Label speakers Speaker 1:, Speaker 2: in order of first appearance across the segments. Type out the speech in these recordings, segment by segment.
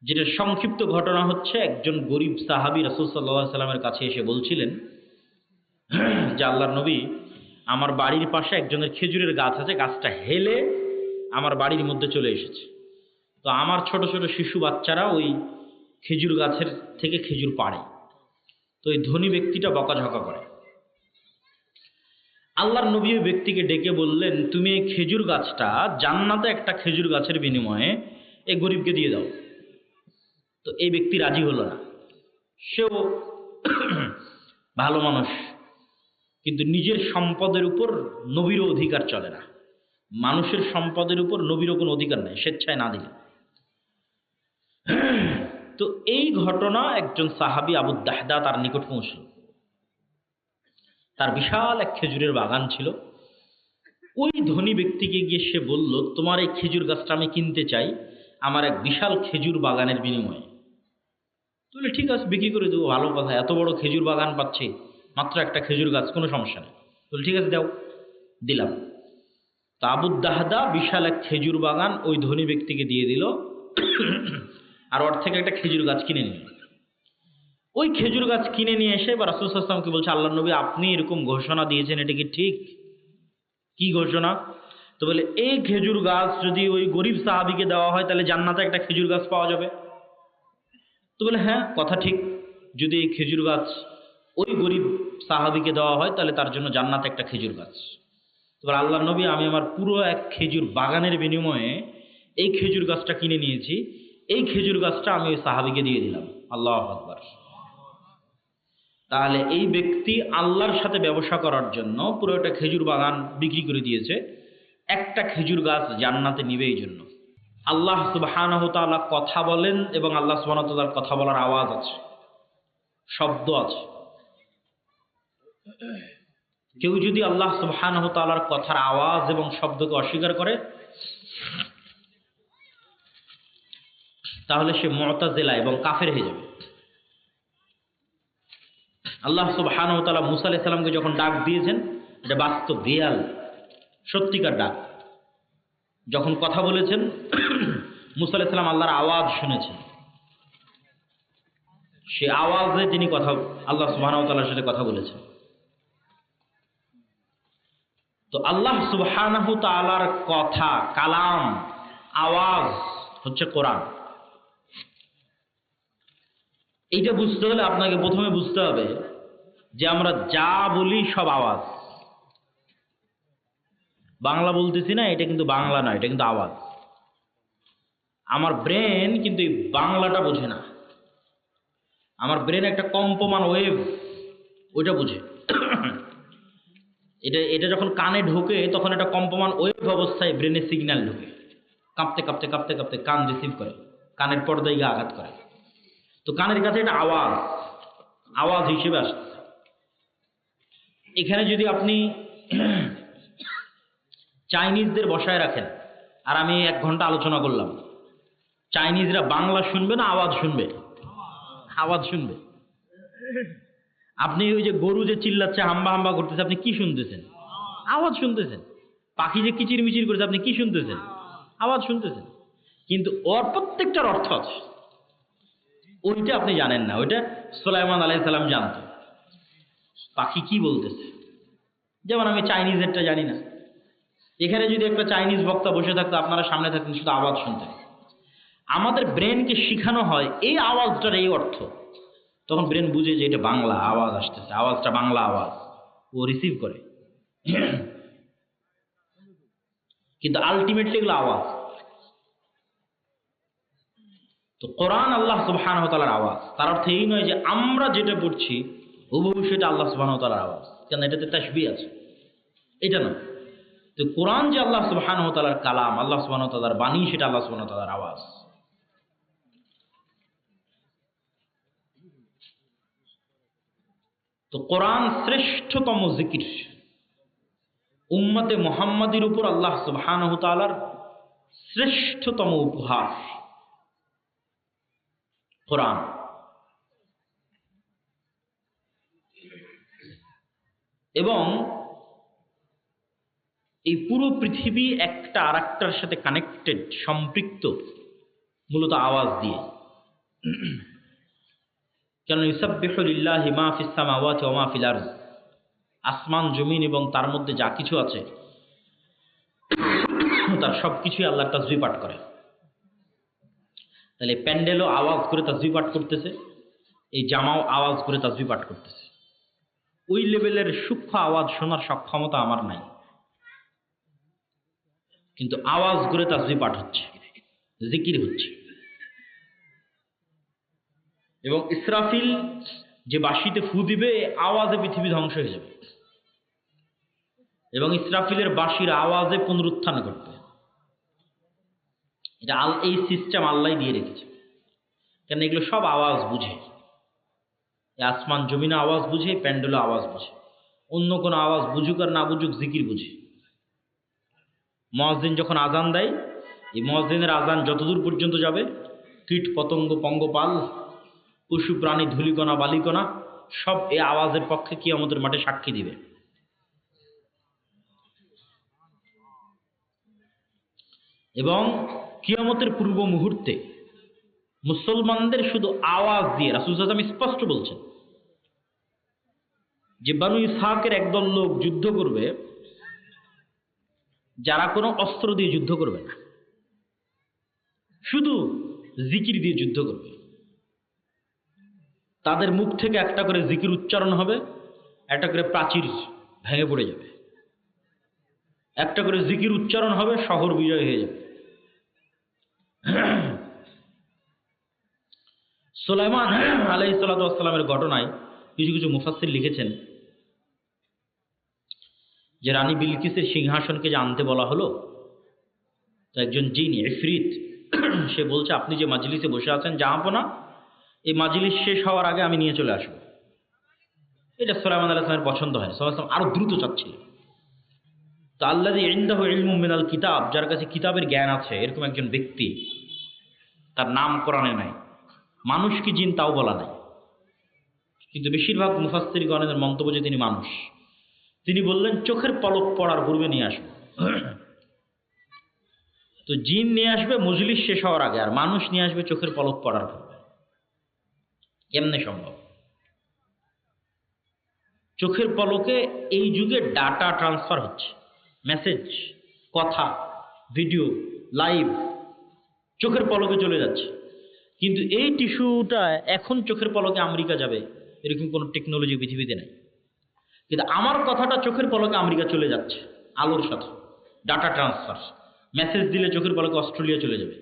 Speaker 1: যেটা সংক্ষিপ্ত ঘটনা হচ্ছে, একজন গরিব সাহাবী রাসূল সাল্লাল্লাহু আলাইহি সাল্লামের কাছে এসে বলছিলেন যে আল্লাহর নবী, আমার বাড়ির পাশে একজনের খেজুরের গাছ আছে, গাছটা হেলে আমার বাড়ির মধ্যে চলে এসেছে। তো আমার ছোট ছোট শিশু বাচ্চারা ওই খেজুর গাছের থেকে খেজুর পাড়ে। তো এই ধনী ব্যক্তিটা বকাঝকা করে। আল্লাহর নবী ওই ব্যক্তিকে ডেকে বললেন, তুমি এই খেজুর গাছটা জান্নাতে একটা খেজুর গাছের বিনিময়ে এই গরিবকে দিয়ে দাও। তো এই ব্যক্তি রাজি হলো না। সেও ভালো মানুষ, কিন্তু নিজের সম্পদের উপর নবীরও অধিকার চলে না। মানুষের সম্পদের উপর নবীরও কোনো অধিকার নেই, স্বেচ্ছায় না দিলে। তো এই ঘটনা একজন সাহাবী আবু দাহদা তার নিকট পৌঁছল। তার বিশাল এক খেজুরের বাগান ছিল। ওই ধনী ব্যক্তিকে গিয়ে সে বলল, তোমার এই খেজুর গাছটা আমি কিনতে চাই আমার এক বিশাল খেজুর বাগানের বিনিময়ে। বলে ঠিক আছে, বিক্রি করে দেবো, ভালো কথা, এত বড় খেজুর বাগান পাচ্ছি, মাত্র একটা খেজুর গাছ, কোনো সমস্যা নেই। বলে ঠিক আছে, দাও, দিলাম। তো আবু দাহদা বিশাল এক খেজুর বাগান ওই ধনী ব্যক্তিকে দিয়ে দিল, আর ওর থেকে একটা খেজুর গাছ কিনে নিল। ওই খেজুর গাছ কিনে নিয়ে এসে এবার রাসূল সাল্লাল্লাহু আলাইহি ওয়াসাল্লামকে বলছে, আল্লাহর নবী, আপনি এরকম ঘোষণা দিয়েছেন, এটা কি ঠিক? কি ঘোষণা? তো বলে, এই খেজুর গাছ যদি ওই গরিব সাহাবীকে দেওয়া হয় তাহলে জান্নাতে একটা খেজুর গাছ পাওয়া যাবে। তো বলে, হ্যাঁ, কথা ঠিক, যদি এই খেজুর গাছ ওই গরিব সাহাবীকে দেওয়া হয় তাহলে তার জন্য জান্নাতে একটা খেজুর গাছ। এবার আল্লাহর নবী, আমি আমার পুরো এক খেজুর বাগানের বিনিময়ে এই খেজুর গাছটা কিনে নিয়েছি, এই খেজুর গাছটা আমি ওই সাহাবীকে দিয়ে দিলাম। আল্লাহু আকবার। তাহলে এই ব্যক্তি আল্লাহর সাথে ব্যবসা করার জন্য পুরো একটা খেজুর বাগান বিক্রি করে দিয়েছে, একটা খেজুর গাছ জান্নাতে নিবে এই জন্য। আল্লাহ সুবহানাহু ওয়া তাআলা কথা বলেন এবং আল্লাহ সুবহানাহু ওয়া তাআলার কথা বলার আওয়াজ আছে, শব্দ আছে। কেউ যদি আল্লাহ সুবহানাহু ওয়া তাআলার কথার আওয়াজ এবং শব্দকে অস্বীকার করে তাহলে সে মুতাজিলা এবং কাফের হয়ে যাবে। আল্লাহ সুবহানাহু ওয়া তাআলা মুসা আলাইহিস সালামকে যখন ডাক দিয়েছেন, এটা বাস্তব, রিয়াল, সত্যিকার ডাক। যখন কথা বলেছেন, মুসা আলাইহিস সালাম আল্লাহর আওয়াজ শুনেছেন, সে আওয়াজে তিনি কথা, আল্লাহ সুবহানাহু ওয়া তাআলার সাথে কথা বলেছেন। তো আল্লাহ সুবহানাহু ওয়া তাআলার কথা, কালাম, আওয়াজ হচ্ছে কোরআন। এইটা বুঝতে হলে আপনাকে প্রথমে বুঝতে হবে যে আমরা যা বলি সব আওয়াজ। বাংলা বলতেছি না, এটা কিন্তু বাংলা নয়, এটা কিন্তু আওয়াজ। আমার ব্রেন কিন্তু এই বাংলাটা বোঝে না। আমার ব্রেন একটা কম্পমান ওয়েভ, ওইটা বুঝে। এটা যখন কানে ঢোকে তখন একটা কম্পমান ওয়েভ অবস্থায় ব্রেনে সিগন্যাল ঢোকে, কাঁপতে কাঁপতে কাঁপতে কাঁপতে কান রিসিভ করে, কানের পর্দায় গিয়ে আঘাত করে। তো কানের কাছে এটা আওয়াজ, আওয়াজ হিসেবে আসছে। এখানে যদি আপনি চাইনিজদের বসায় রাখেন আর আমি 1 ঘন্টা আলোচনা করলাম, চাইনিজরা বাংলা শুনবে না আওয়াজ শুনবে? আওয়াজ শুনবে। আপনি ওই যে গরু যে চিল্লাচ্ছে, হাম্বা হাম্বা করতেছে, আপনি কি শুনতেছেন? আওয়াজ শুনতেছেন। পাখি যে কিচির মিচির করছে, আপনি কি শুনতেছেন? আওয়াজ শুনতেছেন। কিন্তু ওর প্রত্যেকটার অর্থ আছে, ওইটা আপনি জানেন না। ওইটা সুলাইমান আলাইহিস সালাম জানতো, পাখি কি বলতেছে। যেমন আমি চাইনিজেরটা জানি না। এখানে যদি একটা চাইনিজ বক্তা বসে থাকতো, আপনারা সামনে থাকতেন, শুধু আওয়াজ শুনতেন। আমাদের ব্রেনকে শিখানো হয় এই আওয়াজটার এই অর্থ, তখন ব্রেন বুঝে যে এটা বাংলা আওয়াজ আসতেছে, আওয়াজটা বাংলা আওয়াজ, ও রিসিভ করে। কিন্তু আলটিমেটলি এগুলো আওয়াজ। তো কোরআন আল্লাহ সুবহানাহু ওয়া তাআলার আওয়াজ। তার অর্থ এই নয় যে আমরা যেটা পড়ছি হুবহু সেটা আল্লাহ সুবহানাহু ওয়া তাআলার আওয়াজ, কেন এটাতে তাসবিহ আছে, এটা না। তো কোরআন যে আল্লাহ সুবহানাহু ওয়া তাআলার কালাম, আল্লাহ সুবহানাহু ওয়া তাআলার বাণী, সেটা আল্লাহ সুবহানাহু ওয়া তাআলার আওয়াজ। তো কোরআন শ্রেষ্ঠতম জিকির, উম্মতে মুহাম্মাদির উপর আল্লাহ সুবহানাহু ওয়া তাআলার শ্রেষ্ঠতম উপহার কোরআন। এবং এই পুরো পৃথিবী একটা আরেকটার সাথে কানেক্টেড, সম্পৃক্ত মূলত আওয়াজ দিয়ে। কেন ইউসাব্বিহু লিল্লাহি মা ফিস সামাওয়াতি ওয়া মা ফিল আরদ, আসমান জমিন এবং তার মধ্যে যা কিছু আছে তার সব কিছুই আল্লাহর তাসবিহ পাঠ করে। তাহলে প্যান্ডেলও আওয়াজ করে তাসবিহ পাঠ করতেছে, এই জামাও আওয়াজ করে তাসবিহ পাঠ করতেছে। ওই লেভেলের সূক্ষ্ম আওয়াজ শোনার সক্ষমতা আমার নাই, কিন্তু আওয়াজ করে তাসবিহ পাঠ হচ্ছে, জিকির হচ্ছে। এবং ইসরাফিল যে বাঁশিতে ফু দিবে, আওয়াজে পৃথিবী ধ্বংস হয়ে যাবে, এবং ইসরাফিলের বাঁশির আওয়াজে পুনরুত্থান ঘটবে। এটা এই সিস্টেম আল্লাহ দিয়ে রেখেছে। কেন এগুলো সব আওয়াজ বুঝে, আসমান জমিনে আওয়াজ বুঝে, প্যান্ডেলও আওয়াজ বুঝে। অন্য কোনো আওয়াজ বুঝুক আর না বুঝুক, জিকির বুঝে। মুয়াজ্জিন যখন আজান দেয়, এই মুয়াজ্জিনের আজান যতদূর পর্যন্ত যাবে, কীট পতঙ্গ পঙ্গপাল পশু প্রাণী ধূলিকণা বালিকণা সব এই আওয়াজের পক্ষে কিয়ামতের মাঠে সাক্ষী দিবে। এবং কিয়ামতের পূর্ব মুহূর্তে মুসলমানদের শুধু আওয়াজ দিয়ে রাসূল সাল্লাল্লাহু আলাইহি ওয়াসাল্লাম স্পষ্ট বলছেন যে বানু ইসহাকের একদল লোক যুদ্ধ করবে, যারা কোনো অস্ত্র দিয়ে যুদ্ধ করবে না, শুধু জিকির দিয়ে যুদ্ধ করবে। তাদের মুখ থেকে একটা করে জিকির উচ্চারণ হবে, একটা করে প্রাচীর ভেঙে পড়ে যাবে, একটা করে জিকির উচ্চারণ হবে, শহর বিজয় হয়ে যাবে। সুলাইমান আলাইহিস সালাতু ওয়াস সালামের ঘটনায় কিছু কিছু মুফাসসির লিখেছেন যে রানী বিলকিসের সিংহাসনকে যে আনতে বলা হলো, তো একজন জিন ইফরিত সে বলছে, আপনি যে মাজলিসে বসে আছেন জাহাপনা, এই মাজলিস শেষ হওয়ার আগে আমি নিয়ে চলে আসবো। এটা সুলাইমান আলাইহিস সালামের পছন্দ হয়, সাল্লাল্লাহু আলাইহি ওয়াসাল্লাম আরো দ্রুত চাচ্ছিল। তো আল্লাযী ইনদাহু ইলমুম মিনাল কিতাব, যার কাছে কিতাবের জ্ঞান আছে, এরকম একজন ব্যক্তি, তার নাম কোরআনে নাই, মানুষ কি জিন তাও বলা নাই, কিন্তু বেশিরভাগ মুফাসসিরগণের মন্তব্য যে তিনি মানুষ। তিনি বললেন চোখের পলক পড়ার পূর্বে নিয়ে আসবে। তো জিন নিয়ে আসবে মজলিস শেষ হওয়ার আগে, আর মানুষ নিয়ে আসবে চোখের পলক পড়ার পূর্বে। কেমনে সম্ভব? চোখের পলকে এই যুগে ডাটা ট্রান্সফার হচ্ছে, মেসেজ, কথা, ভিডিও, লাইভ চোখের পলকে চলে যাচ্ছে। কিন্তু এই টিস্যুটা এখন চোখের পলকে আমেরিকা যাবে, এরকম কোনো টেকনোলজি পৃথিবীতে নেই। কিন্তু আমার কথাটা চোখের পলকে আমেরিকা চলে যাচ্ছে, আলোর সাথে ডাটা ট্রান্সফার। মেসেজ দিলে চোখের পলকে অস্ট্রেলিয়া চলে যাবে।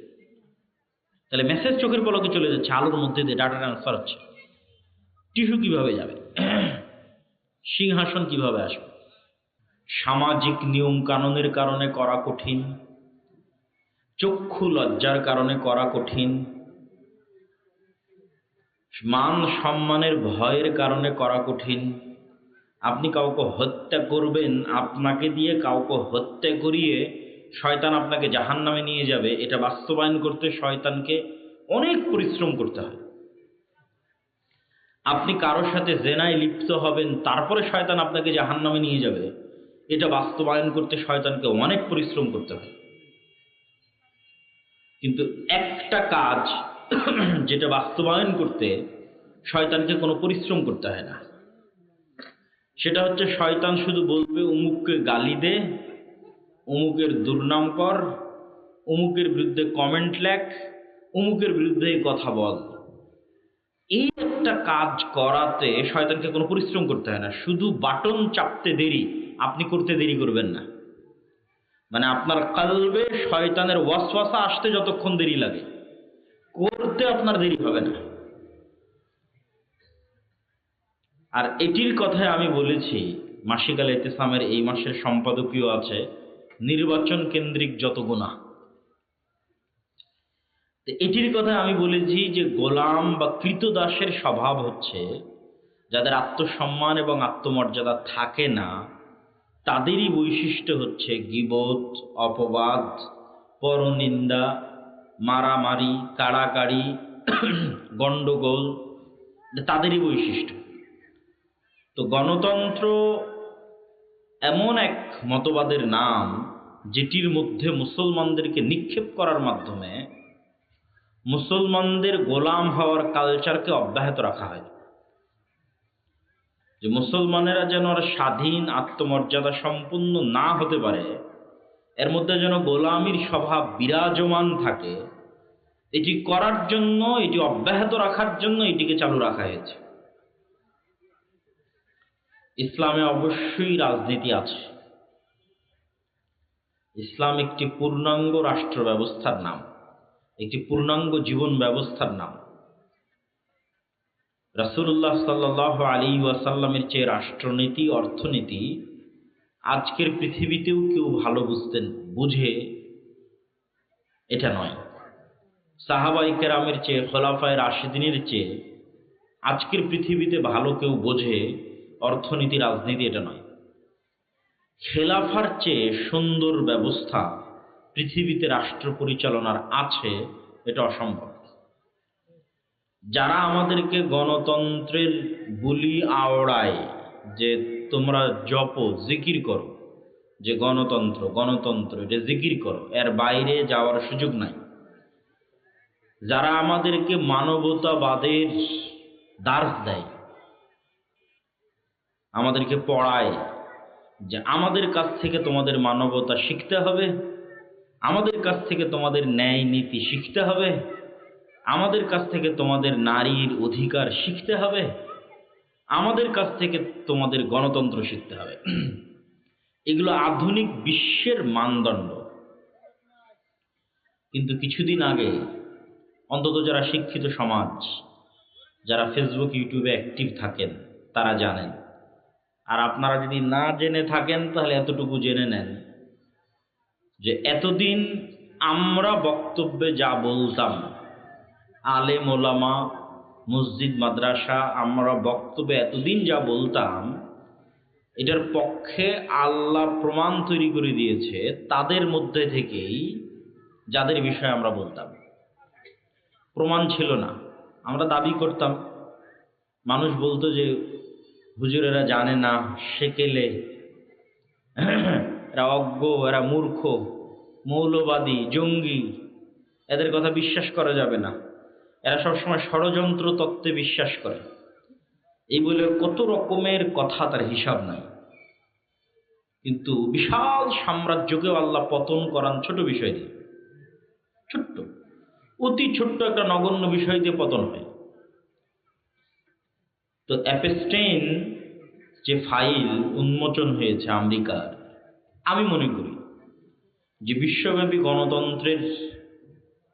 Speaker 1: তাহলে মেসেজ চোখের পলকে চলে যাচ্ছে, আলোর মধ্যে দিয়ে ডাটা ট্রান্সফার হচ্ছে। টিস্যু কিভাবে যাবে? সিংহাসন কিভাবে আসবে? সামাজিক নিয়ম কানুনের কারণে করা কঠিন, চক্ষু লজ্জার কারণে করা কঠিন, মান সম্মানের ভয়ের কারণে করা কঠিন। আপনি কাউকে হত্যা করবেন, আপনাকে দিয়ে কাউকে হত্যা করিয়ে শয়তান আপনাকে জাহান্নামে নিয়ে যাবে, এটা বাস্তবায়ন করতে শয়তানকে অনেক পরিশ্রম করতে হয়। আপনি কারোর সাথে জেনায় লিপ্ত হবেন, তারপরে শয়তান আপনাকে জাহান্নামে নিয়ে যাবে, এটা বাস্তবায়ন করতে শয়তানকে অনেক পরিশ্রম করতে হয়। কিন্তু একটা কাজ যেটা বাস্তবায়ন করতে শয়তানকে কোনো পরিশ্রম করতে হয় না, সেটা হচ্ছে শয়তান শুধু বলবে অমুককে গালি দে, অমুকের দুর্নাম কর, অমুকের বিরুদ্ধে কমেন্ট লেখ, অমুকের বিরুদ্ধে কথা বল। এই একটা কাজ করাতে শয়তানকে কোনো পরিশ্রম করতে হয় না, শুধু বাটন চাপতে দেরি, আপনি করতে দেরি করবেন না। মানে আপনার কলবে শয়তানের ওয়াসওয়াসা আসতে যতক্ষণ দেরি লাগে, করতে আপনার দেরি হবে না। আর এটির কথায় আমি বলেছি, মাসিক আল ইতিসামের এই মাসের সম্পাদকীয় আছে নির্বাচন কেন্দ্রিক যত গুনাহ। এটির কথায় আমি বলেছি যে গোলাম বা কৃতদাসের স্বভাব হচ্ছে, যাদের আত্মসম্মান এবং আত্মমর্যাদা থাকে না, তাদেরই বৈশিষ্ট্য হচ্ছে গীবত, অপবাদ, পরনিন্দা, মারামারি, কাড়াকাড়ি, গণ্ডগোল, তাদেরই বৈশিষ্ট্য। তো গণতন্ত্র এমন এক মতবাদের নাম, যেটির মধ্যে মুসলমানদেরকে নিক্ষেপ করার মাধ্যমে মুসলমানদের গোলাম হওয়ার কালচারকে অব্যাহত রাখা হয়, যে মুসলমানেরা যেন আর স্বাধীন আত্মমর্যাদা সম্পন্ন না হতে পারে, এর মধ্যে যেন গোলামির স্বভাব বিরাজমান থাকে, এটি করার জন্য, এটি অব্যাহত রাখার জন্য এটিকে চালু রাখা হয়েছে। ইসলামে অবশ্যই রাজনীতি আছে। ইসলাম একটি পূর্ণাঙ্গ রাষ্ট্র ব্যবস্থার নাম, একটি পূর্ণাঙ্গ জীবন ব্যবস্থার নাম। রাসূলুল্লাহ সাল্লাল্লাহু আলাইহি ওয়াসাল্লামের চেয়ে রাষ্ট্রনীতি, অর্থনীতি আজকের পৃথিবীতেও কেউ ভালো বুঝে এটা নয়। সাহাবায়ে কেরামের চেয়ে, খোলাফায়ে রাশিদিনের চেয়ে আজকের পৃথিবীতে ভালো কেউ বোঝে অর্থনীতি, রাজনীতি এটা নয়। খেলাফার চেয়ে সুন্দর ব্যবস্থা পৃথিবীতে রাষ্ট্র পরিচালনার আছে, এটা অসম্ভব। যারা আমাদেরকে গণতন্ত্রের বুলি আওড়ায়, যে তোমরা জপো, জিকির করো, যে গণতন্ত্র গণতন্ত্র এটা জিকির করো, এর বাইরে যাওয়ার সুযোগ নাই। যারা আমাদেরকে মানবতাবাদের দার্স দেয়, আমাদেরকে পড়ায় যে আমাদের কাছ থেকে তোমাদের মানবতা শিখতে হবে, আমাদের কাছ থেকে তোমাদের ন্যায় নীতি শিখতে হবে, আমাদের কাছ থেকে তোমাদের নারীর অধিকার শিখতে হবে, আমাদের কাছ থেকে তোমাদের গণতন্ত্র শিখতে হবে, এগুলো আধুনিক বিশ্বের মানদণ্ড। কিন্তু কিছুদিন আগে অন্তত যারা শিক্ষিত সমাজ, যারা ফেসবুক ইউটিউবে অ্যাক্টিভ থাকেন, তারা জানেন। আর আপনারা যদি না জেনে থাকেন তাহলে এতটুকু জেনে নেন যে এতদিন আমরা বক্তব্যে যা বলতাম, আলেম ওলামা, মসজিদ মাদ্রাসা, আমরা বক্তব্যে এতদিন যা বলতাম, এটার পক্ষে আল্লাহ প্রমাণ তৈরি করে দিয়েছে তাদের মধ্যে থেকেই যাদের বিষয়ে আমরা বলতাম। প্রমাণ ছিল না, আমরা দাবি করতাম, মানুষ বলতো যে হুজুরেরা জানে না, সেকেলে, এরা অজ্ঞ, এরা মূর্খ, মৌলবাদী, জঙ্গি, এদের কথা বিশ্বাস করা যাবে না, এরা সবসময় ষড়যন্ত্র তত্ত্বে বিশ্বাস করে, এই বলে কত রকমের কথা, তার হিসাব নাই। কিন্তু বিশাল সাম্রাজ্যকেও আল্লাহ পতন করান ছোট বিষয় দিয়ে, ছোট্ট, অতি ছোট্ট একটা নগণ্য বিষয় দিয়ে পতন হয়। তো অ্যাপস্টেইন যে ফাইল উন্মোচন হয়েছে আমেরিকার, আমি মনে করি যে বিশ্বব্যাপী গণতন্ত্রের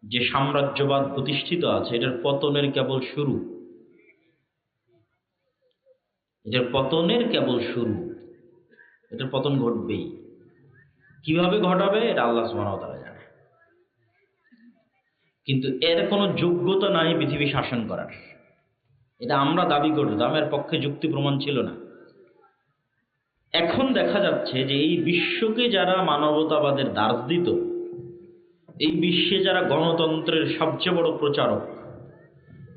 Speaker 1: যে সাম্রাজ্যবাদ প্রতিষ্ঠিত আছে, এটার পতনের কেবল শুরু, এটার পতনের কেবল শুরু, এটার পতন ঘটবেই। কিভাবে ঘটাবে এটা আল্লাহ সুবহানাহু ওয়া তাআলা জানে। কিন্তু এর কোনো যোগ্যতা নাই পৃথিবী শাসন করার, এটা আমরা দাবি করতাম, এর পক্ষে যুক্তি প্রমাণ ছিল না। এখন দেখা যাচ্ছে যে এই বিশ্বকে যারা মানবতাবাদের দার্স দিত, এই বিশ্বে যারা গণতন্ত্রের সবচেয়ে বড় প্রচারক,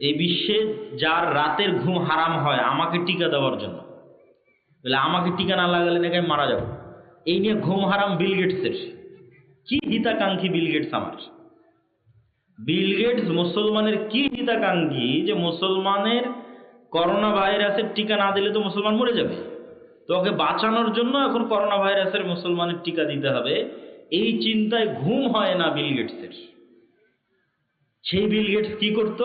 Speaker 1: এই বিশ্বে যার রাতের ঘুম হারাম হয় আমাকে টিকা দেওয়ার জন্য, বলে আমাকে টিকা না লাগালে নাকি আমি মারা যাব, এই নিয়ে ঘুম হারাম বিল গেটসের। কি হিতাকাঙ্ক্ষী বিল গেটস! আমার বিল গেটস মুসলমানের কি হিতাকাঙ্ক্ষী যে মুসলমানের করোনা ভাইরাসের টিকা না দিলে তো মুসলমান মরে যাবে, তো ওকে বাঁচানোর জন্য এখন করোনা ভাইরাসের মুসলমানের টিকা দিতে হবে, এই চিন্তায় ঘুম হয় না বিল গেটসের। সেই বিল গেটস কি করত?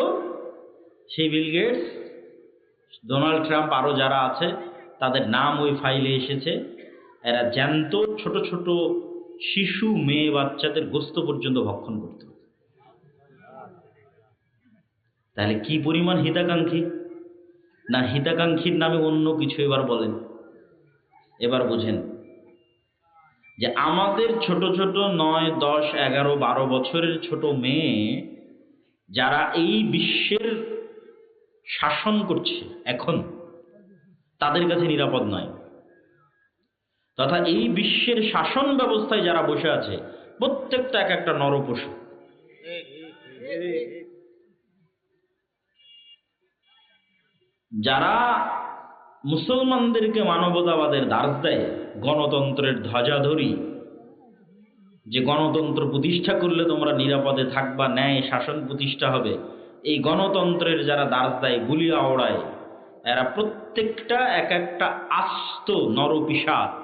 Speaker 1: সেই বিল গেটস, ডোনাল্ড ট্রাম্প, আরো যারা আছে তাদের নাম ওই ফাইলে এসেছে, এরা জ্যান্ত ছোট ছোট শিশু, মেয়ে, বাচ্চাদের গোস্ত পর্যন্ত ভক্ষণ করত। তাহলে কি পরিমাণ হিতাকাঙ্ক্ষী! না হিতাকাঙ্ক্ষীর নামে অন্য কিছু? এবার বলেন, এবার বুঝেন যে আমাদের ছোট ছোট 9, 10, 11, 12 বছরের ছোট মেয়ে যারা এই বিশ্বের শাসন করছে এখন, তাদের কাছে নিরাপদ নয়। তথা এই বিশ্বের শাসন ব্যবস্থায় যারা বসে আছে প্রত্যেকটা এক একটা নরপশু। যারা মুসলমানদেরকে মানবতাবাদের দার্স দেয়, গণতন্ত্রের ধ্বজাধরি, যে গণতন্ত্র প্রতিষ্ঠা করলে তোমরা নিরাপদে থাকবা, ন্যায় শাসন প্রতিষ্ঠা হবে, এই গণতন্ত্রের যারা দাঁড়ায় বুলি আওড়ায়, এরা প্রত্যেকটা এক একটা আস্ত নরপিশাচ।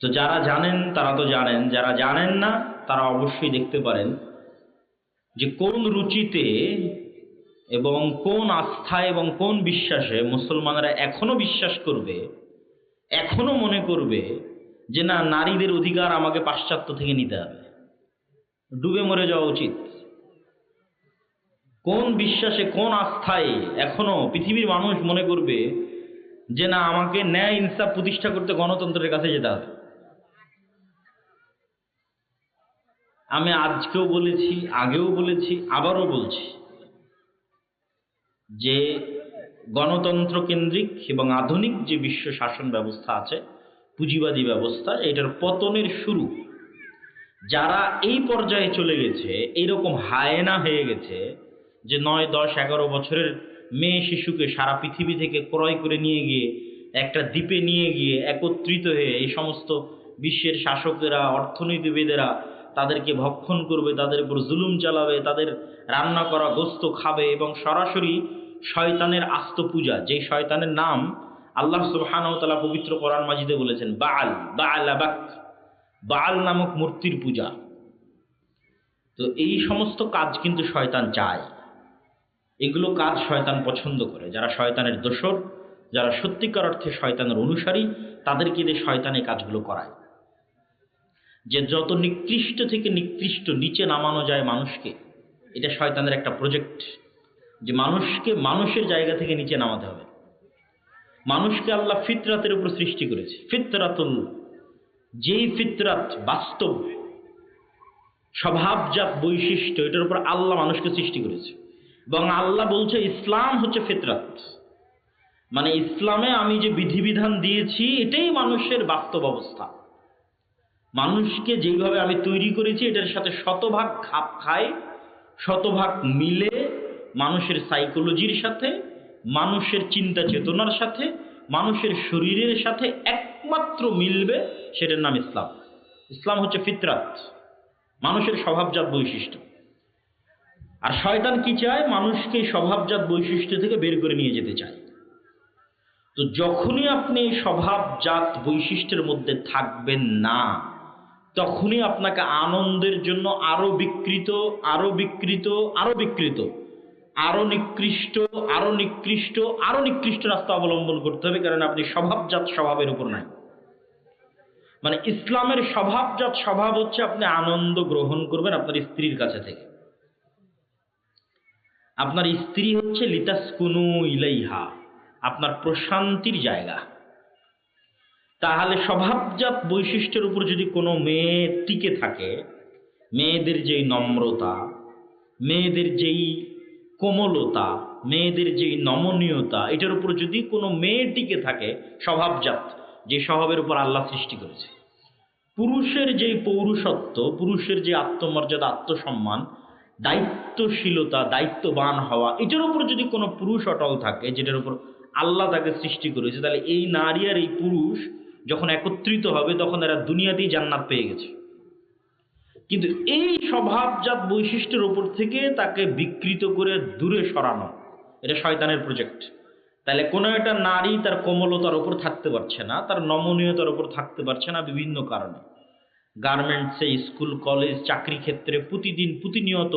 Speaker 1: তো যারা জানেন তারা তো জানেন, যারা জানেন না তারা অবশ্যই দেখতে পারেন যে কোন রুচিতে এবং কোন আস্থায় এবং কোন বিশ্বাসে মুসলমানরা এখনো বিশ্বাস করবে, এখনো মনে করবে যে না, নারীদের অধিকার আমাকে পাশ্চাত্য থেকে নিতে হবে। ডুবে মরে যাওয়া উচিত। কোন বিশ্বাসে, কোন আস্থায় এখনো পৃথিবীর মানুষ মনে করবে যে না, আমাকে ন্যায় ইনসাফ প্রতিষ্ঠা করতে গণতন্ত্রের কাছে যেতে হবে। আমি আজকেও বলেছি, আগেও বলেছি, আবারও বলছি যে গণতন্ত্র কেন্দ্রিক এবং আধুনিক যে বিশ্ব শাসন ব্যবস্থা আছে, পুঁজিবাদী ব্যবস্থা, এটার পতনের শুরু যারা এই পর্যায়ে চলে গেছে, এইরকম হায়না হয়ে গেছে যে 9, 10, 11 বছরের মেয়ে শিশুকে সারা পৃথিবী থেকে ক্রয় করে নিয়ে গিয়ে একটা দ্বীপে নিয়ে গিয়ে একত্রিত হয়ে এই সমস্ত বিশ্বের শাসকেরা, অর্থনীতিবিদেরা তাদেরকে ভক্ষণ করবে, তাদের উপর জুলুম চালাবে, তাদের রান্না করা গোস্ত খাবে এবং সরাসরি শয়তানের আস্ত পূজা, যেই শয়তানের নাম আল্লাহ সুবহানাহু ওয়া তাআলা পবিত্র কোরআন মাজিদে বলেছেন, বাআল, বাআলাবাক, বাআল নামক মূর্তির পূজা। তো এই সমস্ত কাজ কিন্তু শয়তান চায়, এগুলো কাজ শয়তান পছন্দ করে। যারা শয়তানের দোসর, যারা সত্যিকার অর্থে শয়তানের অনুসারী, তাদেরকে দিয়ে শয়তান এই কাজগুলো করায়। যে যত নিকৃষ্ট থেকে নিকৃষ্ট নিচে নামানো যায় মানুষকে, এটা শয়তানের একটা প্রজেক্ট, যে মানুষকে মানুষের জায়গা থেকে নিচে নামাতে হবে। মানুষকে আল্লাহ ফিতরাতের উপর সৃষ্টি করেছে, ফিতরাতুল, যেই ফিতরাত বাস্তব স্বভাবজাত বৈশিষ্ট্য, এটার উপর আল্লাহ মানুষকে সৃষ্টি করেছে। এবং আল্লাহ বলছে ইসলাম হচ্ছে ফিতরাত, মানে ইসলামে আমি যে বিধিবিধান দিয়েছি এটাই মানুষের বাস্তব অবস্থা। মানুষকে যেইভাবে আমি তৈরি করেছি এটার সাথে শতভাগ খাপ খায়, শতভাগ মিলে, মানুষের সাইকোলজির সাথে, মানুষের চিন্তা চেতনার সাথে, মানুষের শরীরের সাথে একমাত্র মিলবে, সেটার নাম ইসলাম। ইসলাম হচ্ছে ফিতরাত, মানুষের স্বভাবজাত বৈশিষ্ট্য। আর শয়তান কি চায়? মানুষকে স্বভাবজাত বৈশিষ্ট্য থেকে বের করে নিয়ে যেতে চায়। তো যখনই আপনি স্বভাবজাত বৈশিষ্ট্যের মধ্যে থাকবেন না, তখনই আপনাকে আনন্দের জন্য আরো বিকৃত, আরো বিকৃত, আরো বিকৃত, আরো নিকৃষ্ট, আরো নিকৃষ্ট, আরো নিকৃষ্ট রাস্তা অবলম্বন করতে হবে, কারণ আপনি স্বভাবজাত স্বভাবের উপর নাই। মানে ইসলামের স্বভাবজাত স্বভাব হচ্ছে আপনি আনন্দ গ্রহণ করবেন আপনার স্ত্রীর কাছে থেকে। আপনার স্ত্রী হচ্ছে লিতাসকুনু ইলাইহা, আপনার প্রশান্তির জায়গা। তাহলে স্বভাবজাত বৈশিষ্ট্যের উপর যদি কোনো মেয়ে টিকে থাকে, মেয়েদের যেই নম্রতা, মেয়েদের যেই কোমলতা, মেয়েদের যেই নমনীয়তা, এটার উপর যদি কোনো মেয়ে টিকে থাকে, স্বভাবজাত যে স্বভাবের উপর আল্লাহ সৃষ্টি করেছে, পুরুষের যেই পৌরুষত্ব, পুরুষের যে আত্মমর্যাদা, আত্মসম্মান, দায়িত্বশীলতা, দায়িত্ববান হওয়া, এটার উপর যদি কোনো পুরুষ অটল থাকে, যেটার উপর আল্লাহ তাকে সৃষ্টি করেছে, তাহলে এই নারী আর এই পুরুষ যখন একত্রিত হবে তখন এরা দুনিয়াতেই জান্নাত পেয়ে গেছে। কিন্তু এই স্বভাবজাত বৈশিষ্ট্যের উপর থেকে তাকে বিকৃত করে দূরে সরানো, এটা শয়তানের প্রজেক্ট। তাহলে কোনো একটা নারী তার কোমলতার উপর থাকতে পারছে না, তার নমনীয়তার উপর থাকতে পারছে না বিভিন্ন কারণে। গার্মেন্টসে, স্কুল, কলেজ, চাকরি ক্ষেত্রে প্রতিদিন প্রতিনিয়ত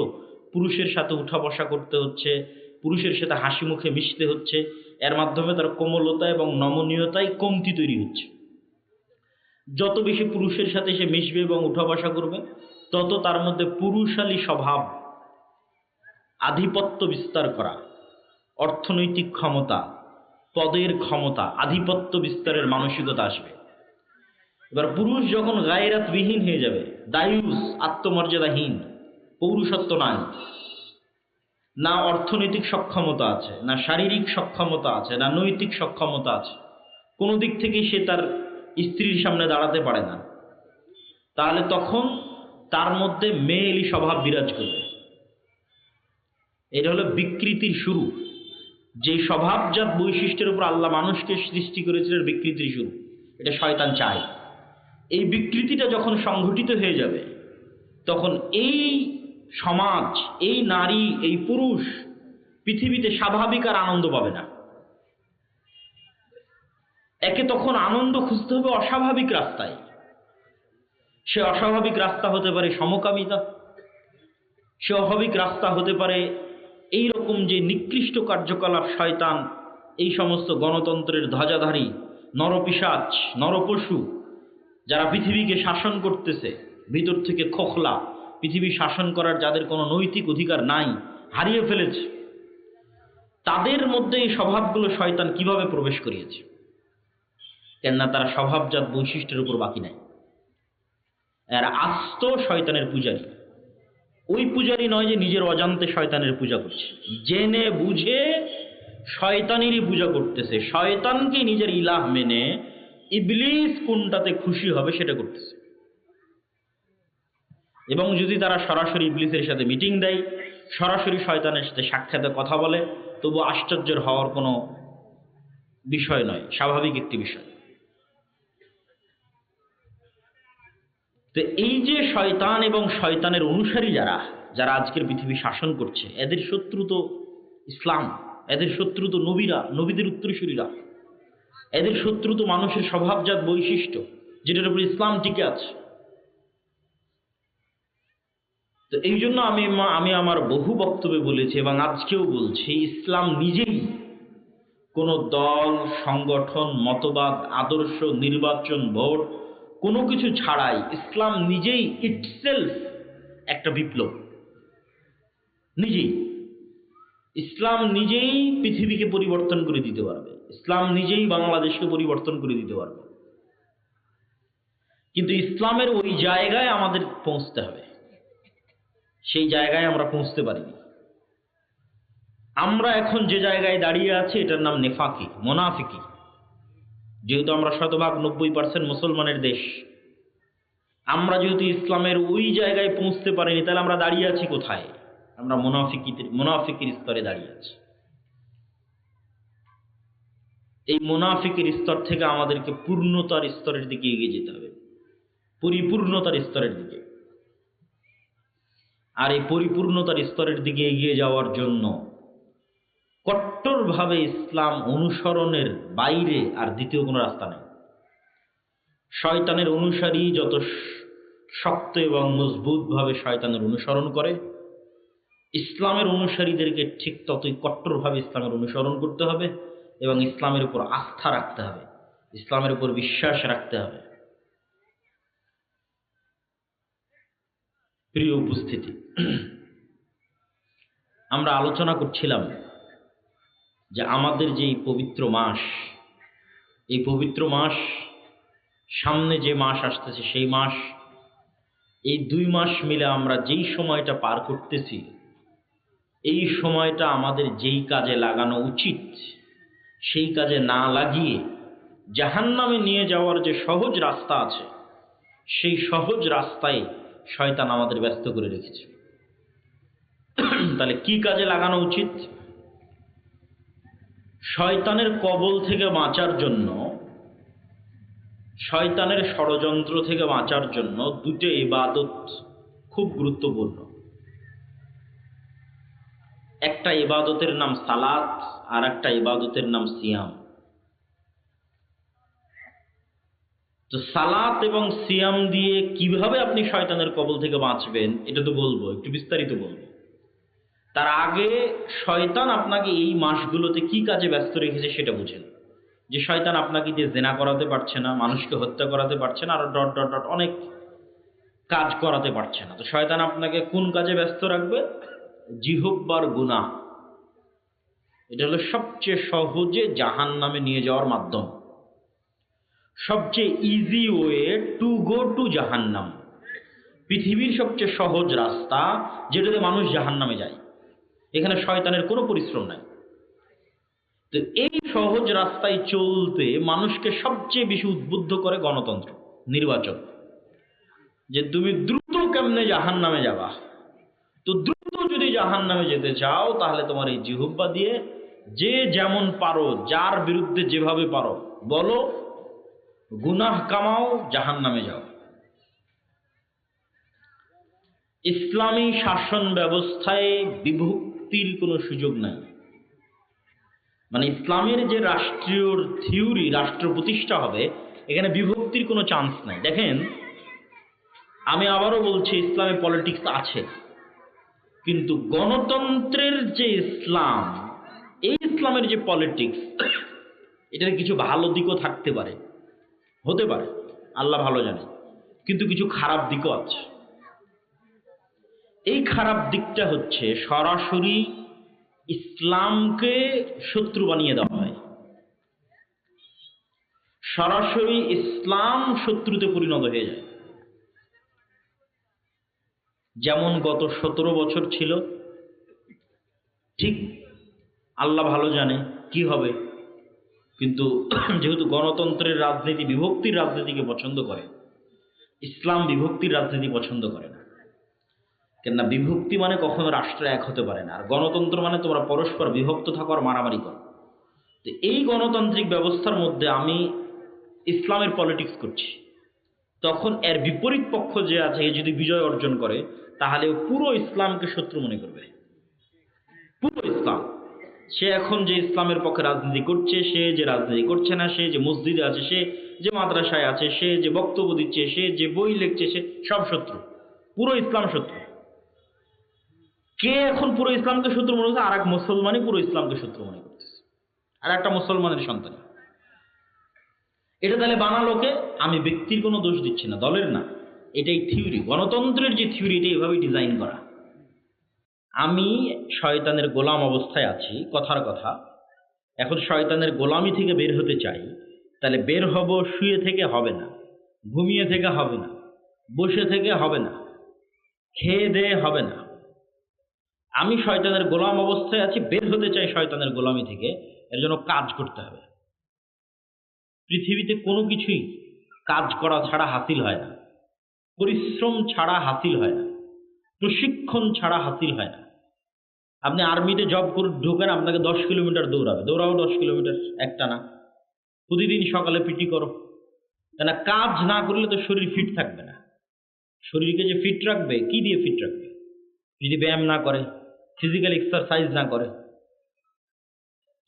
Speaker 1: পুরুষের সাথে উঠা বসা করতে হচ্ছে, পুরুষের সাথে হাসি মুখে মিশতে হচ্ছে, এর মাধ্যমে তার কোমলতা এবং নমনীয়তায় কমতি তৈরি হচ্ছে। যত বেশি পুরুষের সাথে সে মিশবে এবং উঠা বসা করবে, তত তার মধ্যে পুরুষালী স্বভাব, আধিপত্য বিস্তার করা, অর্থনৈতিক ক্ষমতা, পদের ক্ষমতা, আধিপত্য বিস্তারের মানসিকতা আসবে। এবার পুরুষ যখন গায়রাতবিহীন হয়ে যাবে, দায়ুস, আত্মমর্যাদাহীন, পৌরুষত্ব নাই, না অর্থনৈতিক সক্ষমতা আছে, না শারীরিক সক্ষমতা আছে, না নৈতিক সক্ষমতা আছে, কোনো দিক থেকেই সে তার স্ত্রীর সামনে দাঁড়াতে পারে না, তাহলে তখন তার মধ্যে মেয়েলি স্বভাব বিরাজ করবে। এটা হলো বিকৃতির শুরু। যে স্বভাবজাত বৈশিষ্ট্যের উপর আল্লাহ মানুষকে সৃষ্টি করেছিলেন বিকৃতির শুরু, এটা শয়তান চায়। এই বিকৃতিটা যখন সংঘটিত হয়ে যাবে, তখন এই সমাজ, এই নারী, এই পুরুষ পৃথিবীতে স্বাভাবিক আর আনন্দ পাবে না। একে তখন আনন্দ খুঁজতে হবে অস্বাভাবিক রাস্তায়। সে অস্বাভাবিক রাস্তা হতে পারে সমকামিতা, সে অস্বাভাবিক রাস্তা হতে পারে এই রকম যে নিকৃষ্ট কার্যকলাপ শয়তান এই সমস্ত গণতন্ত্রের ধ্বজাধারী নরপিশাচ, নরপশু যারা পৃথিবীকে শাসন করতেছে, ভিতর থেকে খোখলা, পৃথিবী শাসন করার যাদের কোনো নৈতিক অধিকার নাই, হারিয়ে ফেলেছে, তাদের মধ্যে এই স্বভাবগুলো শয়তান কিভাবে প্রবেশ করিয়েছে? কেননা তারা স্বভাবজাত বৈশিষ্ট্যের উপর বাকি নাই। এরা আস্ত শয়তানের পূজারী। ওই পূজারী নয় যে নিজের অজান্তে শয়তানের পূজা করছে, জেনে বুঝে শয়তানেরই পূজা করতেছে, শয়তানকে নিজের ইলাহ মেনে ইবলিস কোনটাতে খুশি হবে সেটা করতেছে। এবং যদি তারা সরাসরি ইবলিসের সাথে মিটিং দেয়, সরাসরি শয়তানের সাথে সাক্ষাতে কথা বলে, তবু আশ্চর্যের হওয়ার কোনো বিষয় নয়, স্বাভাবিক একটি বিষয়। তো এই যে শয়তান এবং শয়তানের অনুসারী যারা যারা আজকের পৃথিবী শাসন করছে, এদের শত্রু তো ইসলাম, এদের শত্রু তো নবীরা, নবীদের উত্তরসূরিরা, এদের শত্রু তো মানুষের স্বভাবজাত বৈশিষ্ট্য যেটার উপর ইসলাম টিকে আছে। তো এই জন্য আমি আমার বহু বক্তব্যে বলেছি এবং আজকেও বলছি, ইসলাম নিজেই কোনো দল, সংগঠন, মতবাদ, আদর্শ, নির্বাচন, ভোট কোনো কিছু ছাড়াই ইসলাম নিজেই ইটসেলফ একটা বিপ্লব। নিজেই ইসলাম নিজেই পৃথিবীকে পরিবর্তন করে দিতে পারবে, ইসলাম নিজেই বাংলাদেশকে পরিবর্তন করে দিতে পারবে। কিন্তু ইসলামের ওই জায়গায় আমাদের পৌঁছতে হবে, সেই জায়গায় আমরা পৌঁছতে পারিনি। আমরা এখন যে জায়গায় দাঁড়িয়ে আছি এটার নাম নেফাকি, মোনাফিকি। যেহেতু আমরা শতভাগ 90% মুসলমানের দেশ, আমরা যেহেতু ইসলামের ওই জায়গায় পৌঁছতে পারিনি, তাহলে আমরা দাঁড়িয়ে আছি কোথায়? আমরা মুনাফিকের স্তরে দাঁড়িয়ে আছি। এই মুনাফিকের স্তর থেকে আমাদেরকে পূর্ণতার স্তরের দিকে এগিয়ে যেতে হবে, পরিপূর্ণতার স্তরের দিকে। আর এই পরিপূর্ণতার স্তরের দিকে এগিয়ে যাওয়ার জন্য কট্টরভাবে ইসলাম অনুসরণের বাইরে আর দ্বিতীয় কোনো রাস্তা নেই। শয়তানের অনুসারী যত শক্ত এবং মজবুতভাবে শয়তানের অনুসরণ করে, ইসলামের অনুসারীদেরকে ঠিক ততই কট্টরভাবে ইসলামের অনুসরণ করতে হবে এবং ইসলামের উপর আস্থা রাখতে হবে, ইসলামের উপর বিশ্বাস রাখতে হবে। প্রিয় উপস্থিতি, আমরা আলোচনা করছিলাম যে আমাদের যে এই পবিত্র মাস, এই পবিত্র মাস, সামনে যে মাস আসতেছে সেই মাস, এই 2 মাস মিলে আমরা যেই সময়টা পার করতেছি, এই সময়টা আমাদের যেই কাজে লাগানো উচিত সেই কাজে না লাগিয়ে জাহান্নামে নিয়ে যাওয়ার যে সহজ রাস্তা আছে, সেই সহজ রাস্তায় শয়তান আমাদের ব্যস্ত করে রেখেছে। তাহলে কি কাজে লাগানো উচিত? শয়তানের কবল থেকে বাঁচার জন্য, শয়তানের ষড়যন্ত্র থেকে বাঁচার জন্য 2টি ইবাদত খুব গুরুত্বপূর্ণ। একটা ইবাদতের নাম সালাত, আর একটা ইবাদতের নাম সিয়াম। তো সালাত এবং সিয়াম দিয়ে কিভাবে আপনি শয়তানের কবল থেকে বাঁচবেন এটা তো বলবো, একটু বিস্তারিত বলবো। তার আগে শয়তান আপনাকে এই মাসগুলোতে কি কাজে ব্যস্ত রেখেছে সেটা বুঝেন। যে শয়তান আপনাকে দিয়ে জেনা করাতে পারছে না, মানুষকে হত্যা করাতে পারছে না, আর ডট ডট ডট অনেক কাজ করাতে পারছে না। তো শয়তান আপনাকে কোন কাজে ব্যস্ত রাখবে? জিহ্বার গুনাহ। এটা হলো সবচেয়ে সহজে জাহান্নামে নিয়ে যাওয়ার মাধ্যম, সবচেয়ে easy way to go to জাহান্নাম। পৃথিবীর সবচেয়ে সহজ রাস্তা যেটাতে মানুষ জাহান্নামে যায়, এখানে শয়তানের কোনো পরিশ্রম নাই। তো এই সহজ রাস্তায় চলতে মানুষকে সবচেয়ে বেশি উদ্বুদ্ধ করে গণতন্ত্র, নির্বাচন। যে তুমি দ্রুত কেমনে জাহান্নামে যাবা, তো দ্রুত যদি জাহান্নামে যেতে চাও তাহলে তোমার এই জিহ্বা দিয়ে যে যেমন পারো, যার বিরুদ্ধে যেভাবে পারো বলো, গুনাহ কামাও, জাহান্নামে যাও। ইসলামী শাসন ব্যবস্থায় বিভক্তির কোনো সুযোগ নাই। মানে ইসলামের যে রাষ্ট্রীয় থিওরি, রাষ্ট্র প্রতিষ্ঠা হবে, এখানে বিভক্তির কোনো চান্স নাই। দেখেন, আমি আবারও বলছি, ইসলামে পলিটিক্স আছে, কিন্তু গণতন্ত্রের যে ইসলাম, এই ইসলামের যে পলিটিক্স, এটার কিছু ভালো দিকও থাকতে পারে, হতে পারে, আল্লাহ ভালো জানে, কিন্তু কিছু খারাপ দিকও আছে। এই খারাপ দিকটা হচ্ছে সরাসরি ইসলামকে শত্রু বানিয়ে দেওয়া হয়, সরাসরি ইসলাম শত্রুতে পরিণত হয়ে যায়। যেমন গত 17 বছর ছিল, ঠিক আল্লাহ ভালো জানে কি হবে, কিন্তু যেহেতু গণতন্ত্রের রাজনীতি বিভক্তির রাজনীতিকে পছন্দ করে, ইসলাম বিভক্তির রাজনীতি পছন্দ করে না। কেননা বিভক্তি মানে কখনো রাষ্ট্র এক হতে পারে না, আর গণতন্ত্র মানে তোমরা পরস্পর বিভক্ত থাকো আর মারামারি করো। তো এই গণতান্ত্রিক ব্যবস্থার মধ্যে আমি ইসলামের পলিটিক্স করছি, তখন এর বিপরীত পক্ষ যে আছে, এ যদি বিজয় অর্জন করে, তাহলে পুরো ইসলামকে শত্রু মনে করবে। পুরো ইসলাম, সে এখন যে ইসলামের পক্ষে রাজনীতি করছে, সে যে রাজনীতি করছে না, সে যে মসজিদে আছে, সে যে মাদ্রাসায় আছে, সে যে বক্তব্য দিচ্ছে, সে যে বই লিখছে, সে সব শত্রু, পুরো ইসলাম শত্রু। কে এখন পুরো ইসলামকে শত্রু মনে করছে? আর এক মুসলমানই পুরো ইসলামকে শত্রু মনে করতেছে, আর একটা মুসলমানের সন্তান। এটা তাহলে বানালো কে? আমি ব্যক্তির কোনো দোষ দিচ্ছি না, দলের না, এটাই থিওরি, গণতন্ত্রের যে থিওরি, এটা এভাবেই ডিজাইন করা। আমি শয়তানের গোলাম অবস্থায় আছি, কথার কথা, এখন শয়তানের গোলামি থেকে বের হতে চাই, তাহলে বের হব শুয়ে থেকে হবে না, ঘুমিয়ে থেকে হবে না, বসে থেকে হবে না, খেয়ে দেয়ে হবে না। আমি শয়তানের গোলাম অবস্থায় আছি, বের হতে চাই শয়তানের গোলামি থেকে, এর জন্য কাজ করতে হবে। পৃথিবীতে কোনো কিছুই কাজ করা ছাড়া হাসিল হয় না, পরিশ্রম ছাড়া হাসিল হয় না, প্রশিক্ষণ ছাড়া হাসিল হয় না। আপনি আর্মিতে জব করে ঢোকেন, আপনাকে 10 কিলোমিটার দৌড়াবে, দৌড়াও 10 কিলোমিটার একটা না, প্রতিদিন সকালে পিটি করো, কেন কাজ না করলে তো শরীর ফিট থাকবে না। শরীরকে যে ফিট রাখবে, কি দিয়ে ফিট রাখবে? যদি ব্যায়াম না করে, ফিজিক্যাল এক্সারসাইজ না করে।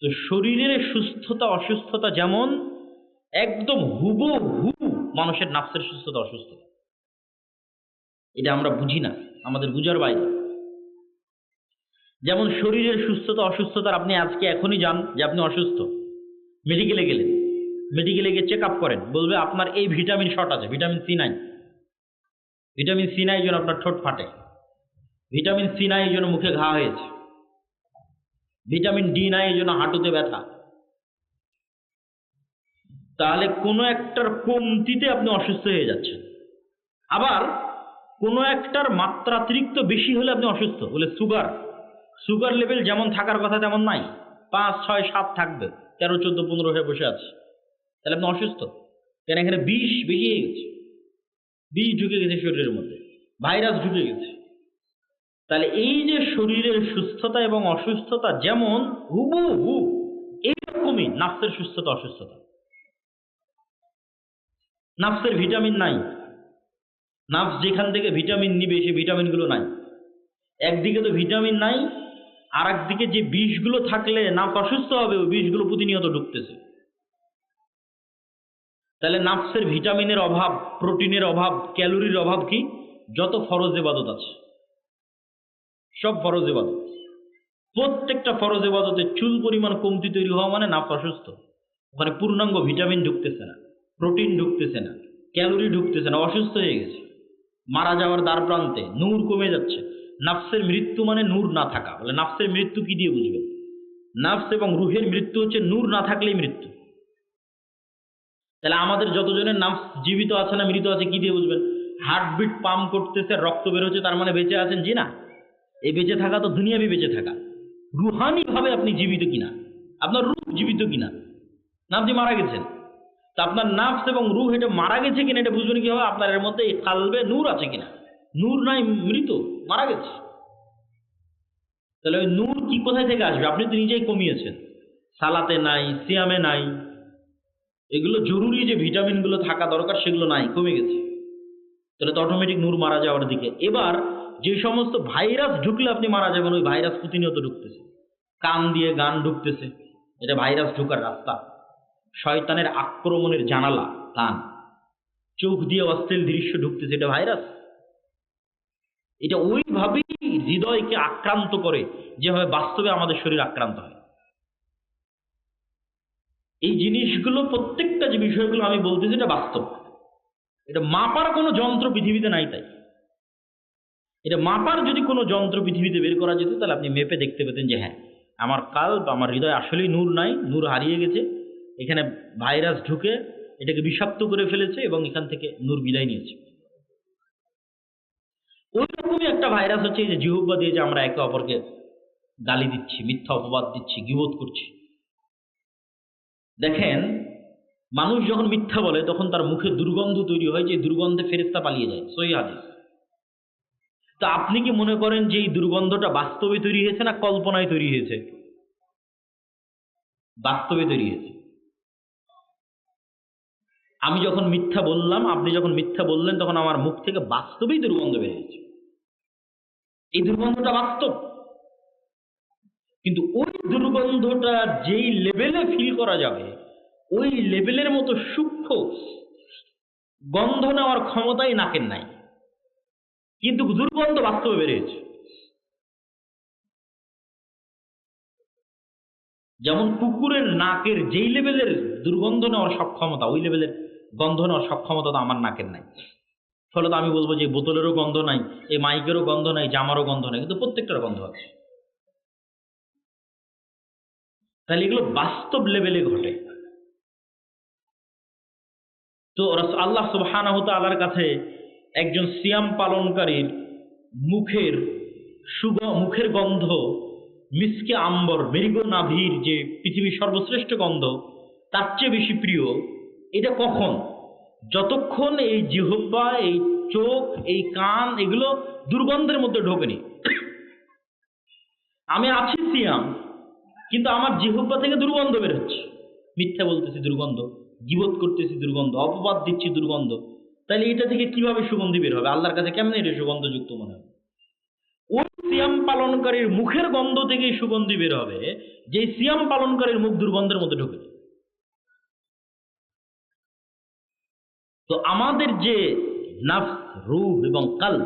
Speaker 1: তো শরীরের সুস্থতা অসুস্থতা যেমন একদম হুবহু মানুষের নাফসের সুস্থতা অসুস্থতা, এটা আমরা বুঝি না, আমাদের বুঝার বাইরে। যেমন শরীরের সুস্থতা অসুস্থতার, আপনি আজকে এখনই যান যে আপনি অসুস্থ, মেডিকেলে গেলেন, মেডিকেলে গিয়ে চেক আপ করেন, বলবে আপনার এই ভিটামিন শর্ট আছে, ভিটামিন সি নাই, ভিটামিন সি নাই, এই জন্য আপনার ঠোঁট ফাটে, ভিটামিন সি নাই, এই জন্য মুখে ঘা হয়েছে, ভিটামিন ডি নাই, এই জন্য হাঁটুতে ব্যথা। তাহলে কোনো একটার কমতিতে আপনি অসুস্থ হয়ে যাচ্ছেন, আবার কোনো একটার মাত্রাতিরিক্ত বেশি হলে আপনি অসুস্থ। বলে সুগার, সুগার লেভেল যেমন থাকার কথা তেমন নাই, 5, 6, 7 থাকবে, 13, 14, 15 হয়ে বসে আছে, তাহলে আপনি অসুস্থ। কেন? এখানে বিষ বেশি হয়ে গেছে, বিষ ঢুকে গেছে শরীরের মধ্যে, ভাইরাস ঢুকে গেছে। তাহলে এই যে শরীরের সুস্থতা এবং অসুস্থতা যেমন হুবহু, এইরকমই নাফসের সুস্থতা অসুস্থতা। নাফসের ভিটামিন নাই, নাফস যেখান থেকে ভিটামিন নিবে, সেই ভিটামিনগুলো নাই। একদিকে তো ভিটামিন নাই, আর একদিকে যে বিষগুলো থাকলে নাফস অসুস্থ হবে, ওই বিষগুলো প্রতিনিয়ত ঢুকতেছে। তাহলে নাফসের ভিটামিনের অভাব, প্রোটিনের অভাব, ক্যালোরির অভাব, কি যত ফরজ ইবাদত আছে সব ফরজ ইবাদত, প্রত্যেকটা ফরজ ইবাদতে চুল পরিমাণ কমতি তৈরি হওয়া মানে নাফস অসুস্থ। ওখানে পূর্ণাঙ্গ ভিটামিন ঢুকতেছে না, প্রোটিন ঢুকতেছে না, ক্যালোরি ঢুকতেছে না, অসুস্থ হয়ে গেছে, মারা যাওয়ার দ্বার প্রান্তে, নূর কমে যাচ্ছে। নাফসের মৃত্যু মানে নূর না থাকা। বলে নাফসের মৃত্যু কি দিয়ে বুঝবেন? নাফস এবং রুহের মৃত্যু হচ্ছে নূর না থাকলেই মৃত্যু। তাহলে আমাদের যতজনের নাফস জীবিত আছে না মৃত আছে, কি দিয়ে বুঝবেন? হার্টবিট পাম্প করতেছে, রক্ত বের হচ্ছে, তার মানে বেঁচে আছেন? জি না। এই বেঁচে থাকা তো দুনিয়াবি বেঁচে থাকা, রুহানি ভাবে আপনি জীবিত কিনা, আপনার রূহ জীবিত কিনা, না আপনি মারা গেছেন। তা আপনার নাফস এবং রূহ এটা মারা গেছে কিনা এটা বুঝবেন কি হবে? আপনার এর মধ্যে কালবে নূর আছে কিনা। নূর নাই, মৃত, মারা গেছে। তাহলে ওই নূর কি কোথায় থেকে আসবে? আপনি তো নিজেই কমিয়েছেন, সালাতে নাই, সিয়ামে নাই, এগুলো জরুরি যে ভিটামিনগুলো থাকা দরকার সেগুলো নাই, কমে গেছে। তাহলে তো অটোমেটিক নূর মারা যাওয়ার দিকে। এবার যে সমস্ত ভাইরাস ঢুকলে আপনি মারা যাবেন, ওই ভাইরাস প্রতিনিয়ত ঢুকতেছে, কান দিয়ে গান ঢুকতেছে, এটা ভাইরাস ঢোকার রাস্তা। শয়তানের আক্রমণের জানালা কান, চোখ দিয়ে অশ্লীল দৃশ্য ঢুকতেছে, এটা ভাইরাস। এটা ওইভাবেই হৃদয়কে আক্রান্ত করে যেভাবে বাস্তবে আমাদের শরীর আক্রান্ত হয়। এই জিনিসগুলো প্রত্যেকটা যে বিষয়গুলো আমি বলতেছি এটা বাস্তব, এটা মাপার কোনো যন্ত্র পৃথিবীতে নাই। তাই এটা মাপার যদি কোনো যন্ত্র পৃথিবীতে বের করা যেত তাহলে আপনি মেপে দেখতে পেতেন যে হ্যাঁ, আমার কাল্ব, আমার হৃদয় আসলেই নূর নাই, নূর হারিয়ে গেছে, এখানে ভাইরাস ঢুকে এটাকে বিষাক্ত করে ফেলেছে এবং এখান থেকে নূর বিদায় নিয়েছে। ওই রকমই একটা ভাইরাস হচ্ছে এই যে জিহ্বা দিয়ে যে আমরা একে অপরকে গালি দিচ্ছি, মিথ্যা অপবাদ দিচ্ছি, গীবত করছি। দেখেন, মানুষ যখন মিথ্যা বলে তখন তার মুখে দুর্গন্ধ তৈরি হয়, যে দুর্গন্ধে ফেরেশতা পালিয়ে যায়, সহিহ হাদিস। তো আপনি কি মনে করেন যে এই দুর্গন্ধটা বাস্তবে তৈরি হয়েছে না কল্পনায় তৈরি হয়েছে? বাস্তবে তৈরি হয়েছে। আমি যখন মিথ্যা বললাম, আপনি যখন মিথ্যা বললেন, তখন আমার মুখ থেকে বাস্তবেই দুর্গন্ধ বেরিয়েছে। এই দুর্গন্ধটা বাস্তব। কিন্তু ওই দুর্গন্ধটা যেই লেভেলে ফিল করা যাবে, ওই লেভেলের মতো সূক্ষ্ম গন্ধ নেওয়ার ক্ষমতাই নাকের নাই, কিন্তু দুর্গন্ধ বাস্তবে বেরিয়েছে। যেমন কুকুরের নাকের যেই লেভেলের দুর্গন্ধ নেওয়ার সক্ষমতা, ওই লেভেলের গন্ধ নেওয়ার সক্ষমতা তো আমার নাকের নাই। ফলে তো আমি বলবো যে বোতলেরও গন্ধ নাই, এই মাইকেরও গন্ধ নাই, জামারও গন্ধ নাই, কিন্তু প্রত্যেকটার গন্ধ আছে। তাহলে এগুলো বাস্তব লেভেলে ঘটে। তো আল্লাহ সুবহানাহু ওয়া তাআলার কাছে একজন সিয়াম পালনকারীর মুখের মুখের গন্ধ মিসকে আম্বর, মেরিগো নাভির যে পৃথিবীর সর্বশ্রেষ্ঠ গন্ধ, তার চেয়ে বেশি প্রিয়। এটা কখন? যতক্ষণ এই জিহ্বা, এই চোখ, এই কান এগুলো দুর্গন্ধের মধ্যে ঢোকেনি। আমি আছি সিয়াম, কিন্তু আমার জিহ্বা থেকে দুর্গন্ধ বের হচ্ছে, মিথ্যা বলতেছি দুর্গন্ধ, গীবত করতেছি দুর্গন্ধ, অপবাদ দিচ্ছি দুর্গন্ধ। তাহলে এটা থেকে কিভাবে সুগন্ধি বের হবে? আল্লাহর কাছে কেমনে এটা সুগন্ধযুক্ত মনে হবে? ওই সিয়াম পালনকারীর মুখের গন্ধ থেকেই সুগন্ধি বের হবে, যে সিয়াম পালনকারীর মুখ দুর্গন্ধের মধ্যে ঢোকে। তো আমাদের যে নফস, রূহ এবং কলব,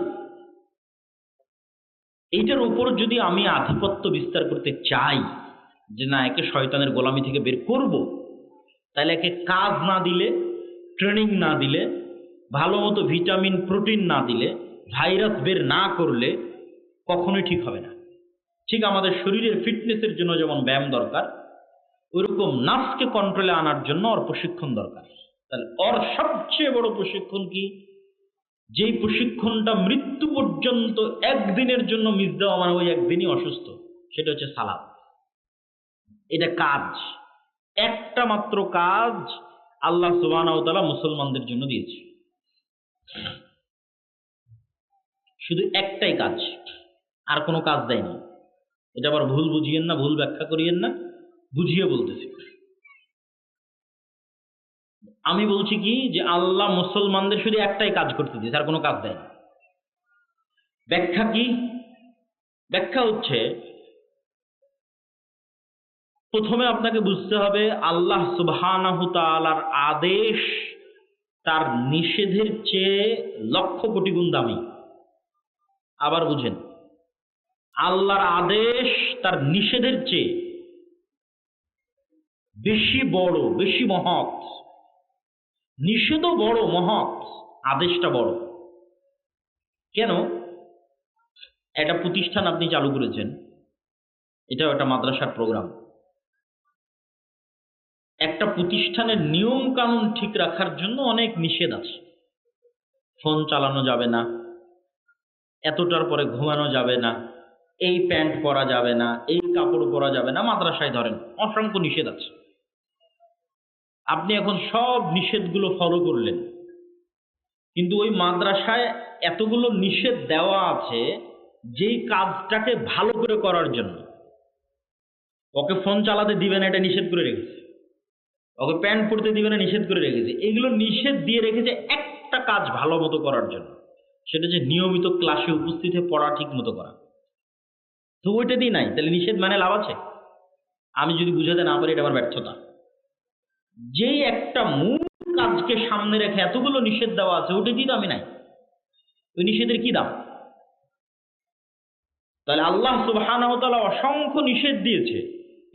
Speaker 1: এইটার উপর যদি আমি আধিপত্য বিস্তার করতে চাই, যে না, একে শয়তানের গোলামি থেকে বের করব, তাহলে একে কাজ না দিলে, ট্রেনিং না দিলে, ভালো মতো ভিটামিন প্রোটিন না দিলে, ভাইরাস বের না করলে কখনোই ঠিক হবে না। ঠিক আমাদের শরীরের ফিটনেসের জন্য যেমন ব্যায়াম দরকার, ওইরকম নাফসকে কন্ট্রোলে আনার জন্য ওর প্রশিক্ষণ দরকার। তাহলে ওর সবচেয়ে বড় প্রশিক্ষণ কি? যেই প্রশিক্ষণটা মৃত্যু পর্যন্ত একদিনের জন্য মিস দেওয়া মানে ওই একদিনই অসুস্থ, সেটা হচ্ছে সালাত। এটা কাজ, একটা মাত্র কাজ আল্লাহ সুবহানাহু ওয়া তাআলা মুসলমানদের জন্য দিয়েছে, শুধু একটাই কাজ, আর কোনো কাজ দেয়নি। এটা আবার ভুল বুঝিয়েন না, ভুল ব্যাখ্যা করিয়েন না, বুঝিয়ে বলতেছি। আমি বলছি কি, যে আল্লাহ মুসলমানদের শুধু একটাই কাজ করতে দিয়েছে, আর কোনো কাজ দেয়নি। ব্যাখ্যা কি? ব্যাখ্যা হচ্ছে, প্রথমে আপনাকে বুঝতে হবে আল্লাহ সুবহানাহু তাআলার আদেশ তার নিষেধের চেয়ে লক্ষ কোটি গুণ দামি। আবার বুঝেন, আল্লাহর আদেশ তার নিষেধের চেয়ে বেশি বড়, বেশি মহৎ। নিষেধও বড়, মহৎ, আদেশটা বড়। কেন? একটা প্রতিষ্ঠান আপনি চালু করেছেন, এটাও একটা মাদ্রাসার প্রোগ্রাম। একটা প্রতিষ্ঠানের নিয়ম কানুন ঠিক রাখার জন্য অনেক নিষেধ আছে। ফোন চালানো যাবে না, এতটার পরে ঘুমানো যাবে না, এই প্যান্ট পরা যাবে না, এই কাপড় পরা যাবে না, মাদ্রাসায় ধরেন অসংখ্য নিষেধ আছে। আপনি এখন সব নিষেধগুলো ফলো করলেন, কিন্তু ওই মাদ্রাসায় এতগুলো নিষেধ দেওয়া আছে যেই কাজটাকে ভালো করে করার জন্য ওকে ফোন চালাতে দিবে না এটা নিষেধ করে রেখেছে, ওকে প্যান্ট পরতে দিবে না নিষেধ করে রেখেছে, এগুলো নিষেধ দিয়ে রেখেছে একটা কাজ ভালো মতো করার জন্য, সেটা যে নিয়মিত ক্লাসে উপস্থিত হয়ে পড়া ঠিক মতো করা। তো ওইটা দিয়ে নাই, তাহলে নিষেধ মানে লাভ আছে? আমি যদি বুঝাতে না পারি এটা আমার ব্যর্থতা। যেই একটা মূল কাজকে সামনে রেখে এতগুলো নিষেধ দেওয়া আছে ওটা দিয়ে তো আমি নাই, ওই নিষেধের কি দাম? তাহলে আল্লাহ সুবহানাহু ওয়া তাআলা অসংখ্য নিষেধ দিয়েছে,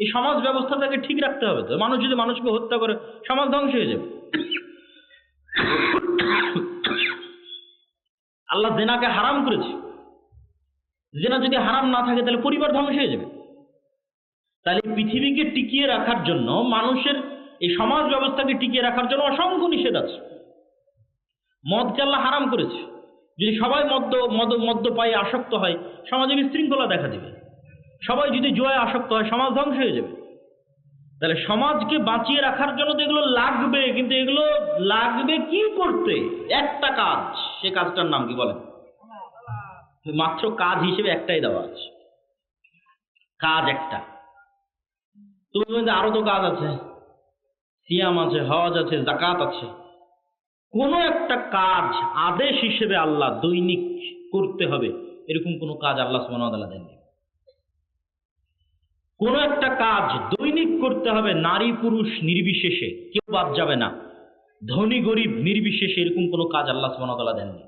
Speaker 1: এই সমাজ ব্যবস্থাটাকে ঠিক রাখতে হবে। তো মানুষ যদি মানুষকে হত্যা করে সমাজ ধ্বংস হয়ে যাবে। আল্লাহ জেনাকে হারাম করেছে, জেনা যদি হারাম না থাকে তাহলে পরিবার ধ্বংস হয়ে যাবে। তাহলে পৃথিবীকে টিকিয়ে রাখার জন্য, মানুষের এই সমাজ ব্যবস্থাকে টিকিয়ে রাখার জন্য অসংখ্য নিষেধ আছে। মদকে আল্লাহ হারাম করেছে, যদি সবাই মদ্যপায়ে আসক্ত হয় সমাজে বিশৃঙ্খলা দেখা দেবে। সবাই যদি জুয়ায় আসক্ত হয় সমাজ ধ্বংস হয়ে যাবে। তাহলে সমাজকে বাঁচিয়ে রাখার জন্য তো এগুলো লাগবে, কিন্তু এগুলো লাগবে কি করতে? একটা কাজ, সে কাজটার নাম কি বলেন? মাত্র কাজ হিসেবে একটাই দেওয়া আছে, কাজ একটা। তুমি আরো তো কাজ আছে, সিয়াম আছে, হজ আছে, যাকাত আছে। কোনো একটা কাজ আদেশ হিসেবে আল্লাহ দৈনিক করতে হবে এরকম কোনো কাজ আল্লাহ সুবহানাহু ওয়া তাআলা দেননি। কোনো একটা কাজ দৈনিক করতে হবে, নারী পুরুষ নির্বিশেষে, কেউ বাদ যাবে না, ধনী গরিব নির্বিশেষে, এরকম কোনো কাজ আল্লাহ সুবহানাহু ওয়া তাআলা দেননি।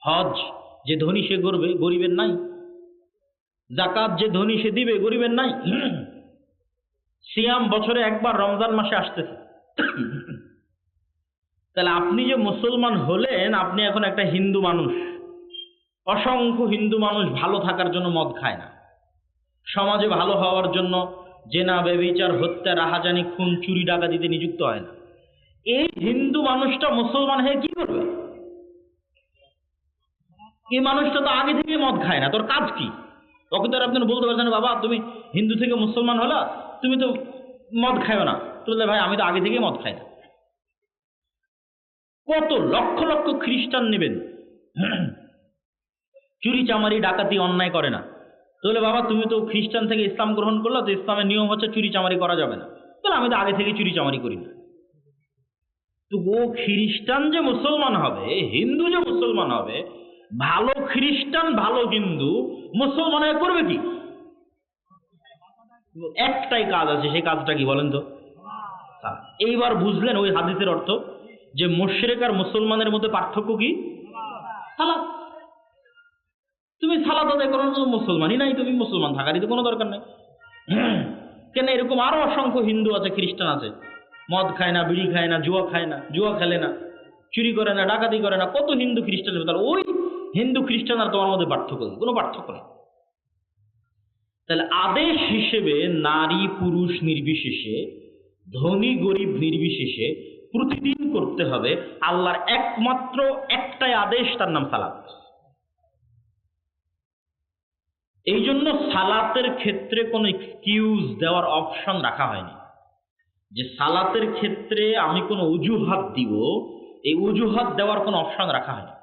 Speaker 1: হজ যে ধনী সে করবে, গরিবের নাই। যাকাত যে ধনী সে দিবে, গরিবের নাই। সিয়াম বছরে একবার রমজান মাসে আসতেছে। তাহলে আপনি যে মুসলমান হলেন, আপনি এখন একটা হিন্দু মানুষ। অসংখ্য হিন্দু মানুষ ভালো থাকার জন্য মদ খায় না, সমাজে ভালো হওয়ার জন্য জেনা ব্যভিচার হত্যা রাহাজানি খুন চুরি ডাকাতিতে নিযুক্ত হয় না। এই হিন্দু মানুষটা মুসলমান হয়ে কি করবে? এই মানুষটা তো আগে থেকে মদ খায় না, তোর কাজ কি? ওকে তো আর আপনি বলতে পারছেন বাবা তুমি হিন্দু থেকে মুসলমান হলা, তুমি তো মদ খাও না। বললে ভাই আমি তো আগে থেকে মদ খাই না। কত লক্ষ লক্ষ খ্রিস্টান নেবেন, চুরি চামারি ডাকাতি অন্যায় করে না। তাহলে বাবা তুমি তো খ্রিস্টান থেকে ইসলাম গ্রহণ করলো, তো ইসলামের নিয়ম হচ্ছে চুরি চামারি করা যাবে না। তাহলে আমি তো আগে থেকে চুরি চামারি করি না। তো ও খ্রিস্টান যে মুসলমান হবে, হিন্দু যে মুসলমান হবে, ভালো খ্রিস্টান ভালো হিন্দু মুসলমান হয়ে করবে কি? একটাই কাজ আছে, সেই কাজটা কি বলেন তো? এইবার বুঝলেন ওই হাদিসের অর্থ, যে মুশরিক আর মুসলমানের মধ্যে পার্থক্য কি? সালাত। তুমি সালাত আদায় করার জন্য মুসলমানই নাই, তুমি মুসলমান থাকারই তো কোনো দরকার নেই। কেন এরকম আরো অসংখ্য হিন্দু আছে, খ্রিস্টান আছে, মদ খায় না, বিড়ি খায় না, জুয়া খায় না, জুয়া খেলে না, চুরি করে না, ডাকাতি করে না, কত হিন্দু খ্রিস্টান। তাহলে ওই হিন্দু খ্রিস্টান আর তোমার মধ্যে পার্থক্য, কোনো পার্থক্য নেই। তাহলে আদেশ হিসেবে নারী পুরুষ নির্বিশেষে, ধনী গরিব নির্বিশেষে প্রতিদিন করতে হবে আল্লাহর একমাত্র একটাই আদেশ, তার নাম সালাত। এই জন্য সালাতের ক্ষেত্রে কোনো এক্সকিউজ দেওয়ার অপশন রাখা হয়নি, যে সালাতের ক্ষেত্রে আমি কোনো অজুহাত দিব, এই অজুহাত দেওয়ার কোনো অপশন রাখা হয়নি।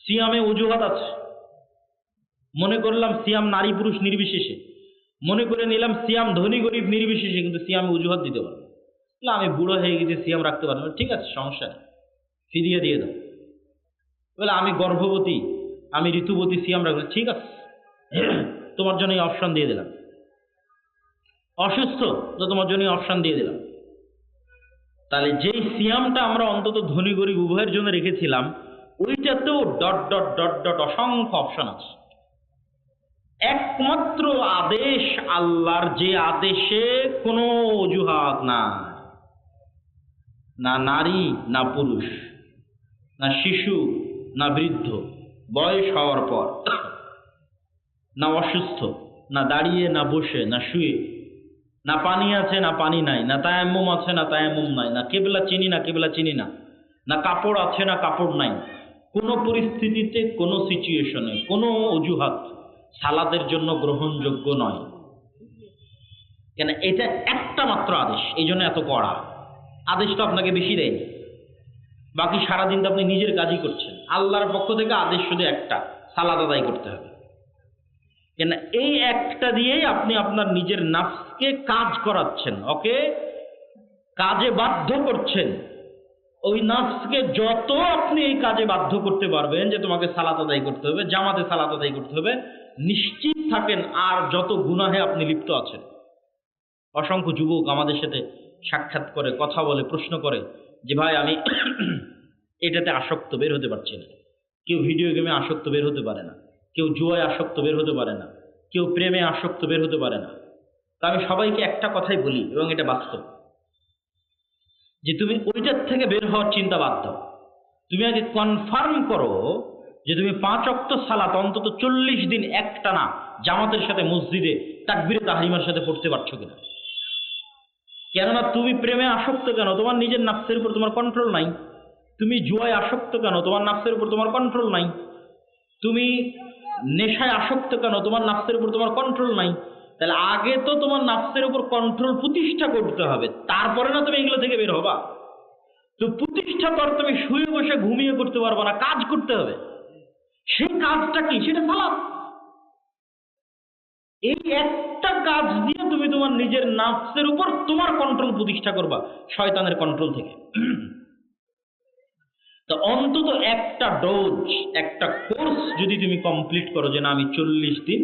Speaker 1: সিয়ামে অজুহাত আছে, মনে করলাম সিয়াম নারী পুরুষ নির্বিশেষে, মনে করে নিলাম সিয়াম ধনী গরিব নির্বিশেষে, কিন্তু সিয়ামে অজুহাত দিতে পারবো না, আমি বুড়ো হয়ে গেছি সিয়াম রাখতে পারবো না। ঠিক আছে, সমস্যা নেই, ফিরিয়ে দিয়ে দাও। বলে আমি গর্ভবতী, আমি ঋতুবতী, সিয়াম রাখবো, ঠিক আছে তোমার জন্য এই অপশন দিয়ে দিলাম। অসুস্থ তো তোমার জন্য অপশন দিয়ে দিলাম। তাহলে যেই সিয়ামটা আমরা অন্তত ধনী গরিব উভয়ের জন্য রেখেছিলাম, ওইটাতেও ডট ডট ডট ডট অসংখ্য অপশন আছে। একমাত্র আদেশ আল্লাহর, যে আদেশে কোনো অজুহাত না, না নারী না পুরুষ, না শিশু না বৃদ্ধ, বয়স হওয়ার পর, না অসুস্থ, না দাঁড়িয়ে না বসে না শুয়ে, না পানি আছে না পানি নাই, না তায়াম্মুম আছে না তায়াম্মুম নাই, না কেবলা চিনি না কেবলা চিনি না, না কাপড় আছে না কাপড় নাই, কোনো পরিস্থিতিতে কোনো সিচুয়েশনে কোনো অজুহাত সালাতের জন্য গ্রহণযোগ্য নয়। কেন? এটা একটা মাত্র আদেশ, এই জন্য এত কড়া। আদেশ তো আপনাকে বেশি দেয়নি, বাকি সারাদিন তো আপনি নিজের কাজই করছেন। আল্লাহর পক্ষ থেকে আদেশ শুধু একটা, সালাত আদায় করতে হবে। কেন এই একটা দিয়েই আপনি আপনার নিজের নাফসকে কাজ করাচ্ছেন, ওকে কাজে বাধ্য করছেন। ওই নাফসকে যত আপনি এই কাজে বাধ্য করতে পারবেন যে তোমাকে সালাত আদায় করতে হবে, জামাতে সালাত আদায় করতে হবে, নিশ্চিত থাকেন আর যত গুনাহে আপনি লিপ্ত আছেন। অসংখ্য যুবক আমাদের সাথে সাক্ষাৎ করে, কথা বলে, প্রশ্ন করে যে ভাই আমি এটাতে আসক্ত, বের হতে পারছি না। কেউ ভিডিও গেমে আসক্ত, বের হতে পারে না। কেউ জুয়ায় আসক্ত, বের হতে পারে না। কেউ প্রেমে আসক্ত, বের হতে পারে না। তা আমি সবাইকে একটা কথাই বলি, এবং এটা বাস্তব, যে তুমি ওইটার থেকে বের হওয়ার চিন্তা বাদ দাও। তুমি আগে কনফার্ম করো যে তুমি 5 ওয়াক্ত সালাত অন্তত 40 দিন একটানা জামাতের সাথে মসজিদে তাকবীরে তাহরিমার সাথে পড়তে পারছো কিনা। কেননা তুমি প্রেমে আসক্ত কেন? তোমার নিজের নাফসের উপর তোমার কন্ট্রোল নাই। তুমি জুয়ায় আসক্ত কেন? তোমার নাফসের উপর তোমার কন্ট্রোল নাই। তুমি নেশায় আসক্ত কেন? তোমার নাফসের উপর তোমার কন্ট্রোল নাই। তাহলে আগে তো তোমার নাফসের উপর কন্ট্রোল প্রতিষ্ঠা করতে হবে, তারপরে না তুমি এগুলো থেকে বের হবা। তো প্রতিষ্ঠা কর তুমি শুয়ে বসে ঘুমিয়ে করতে পারবা না, কাজ করতে হবে। সেই কাজটা কি? সেটা সালাত। এই একটা কাজ দিয়ে তুমি তোমার নিজের নাফসের উপর তোমার কন্ট্রোল প্রতিষ্ঠা করবা শয়তানের কন্ট্রোল থেকে। তো অন্তত একটা ডোজ, একটা কোর্স যদি তুমি কমপ্লিট করো যে না আমি 40 দিন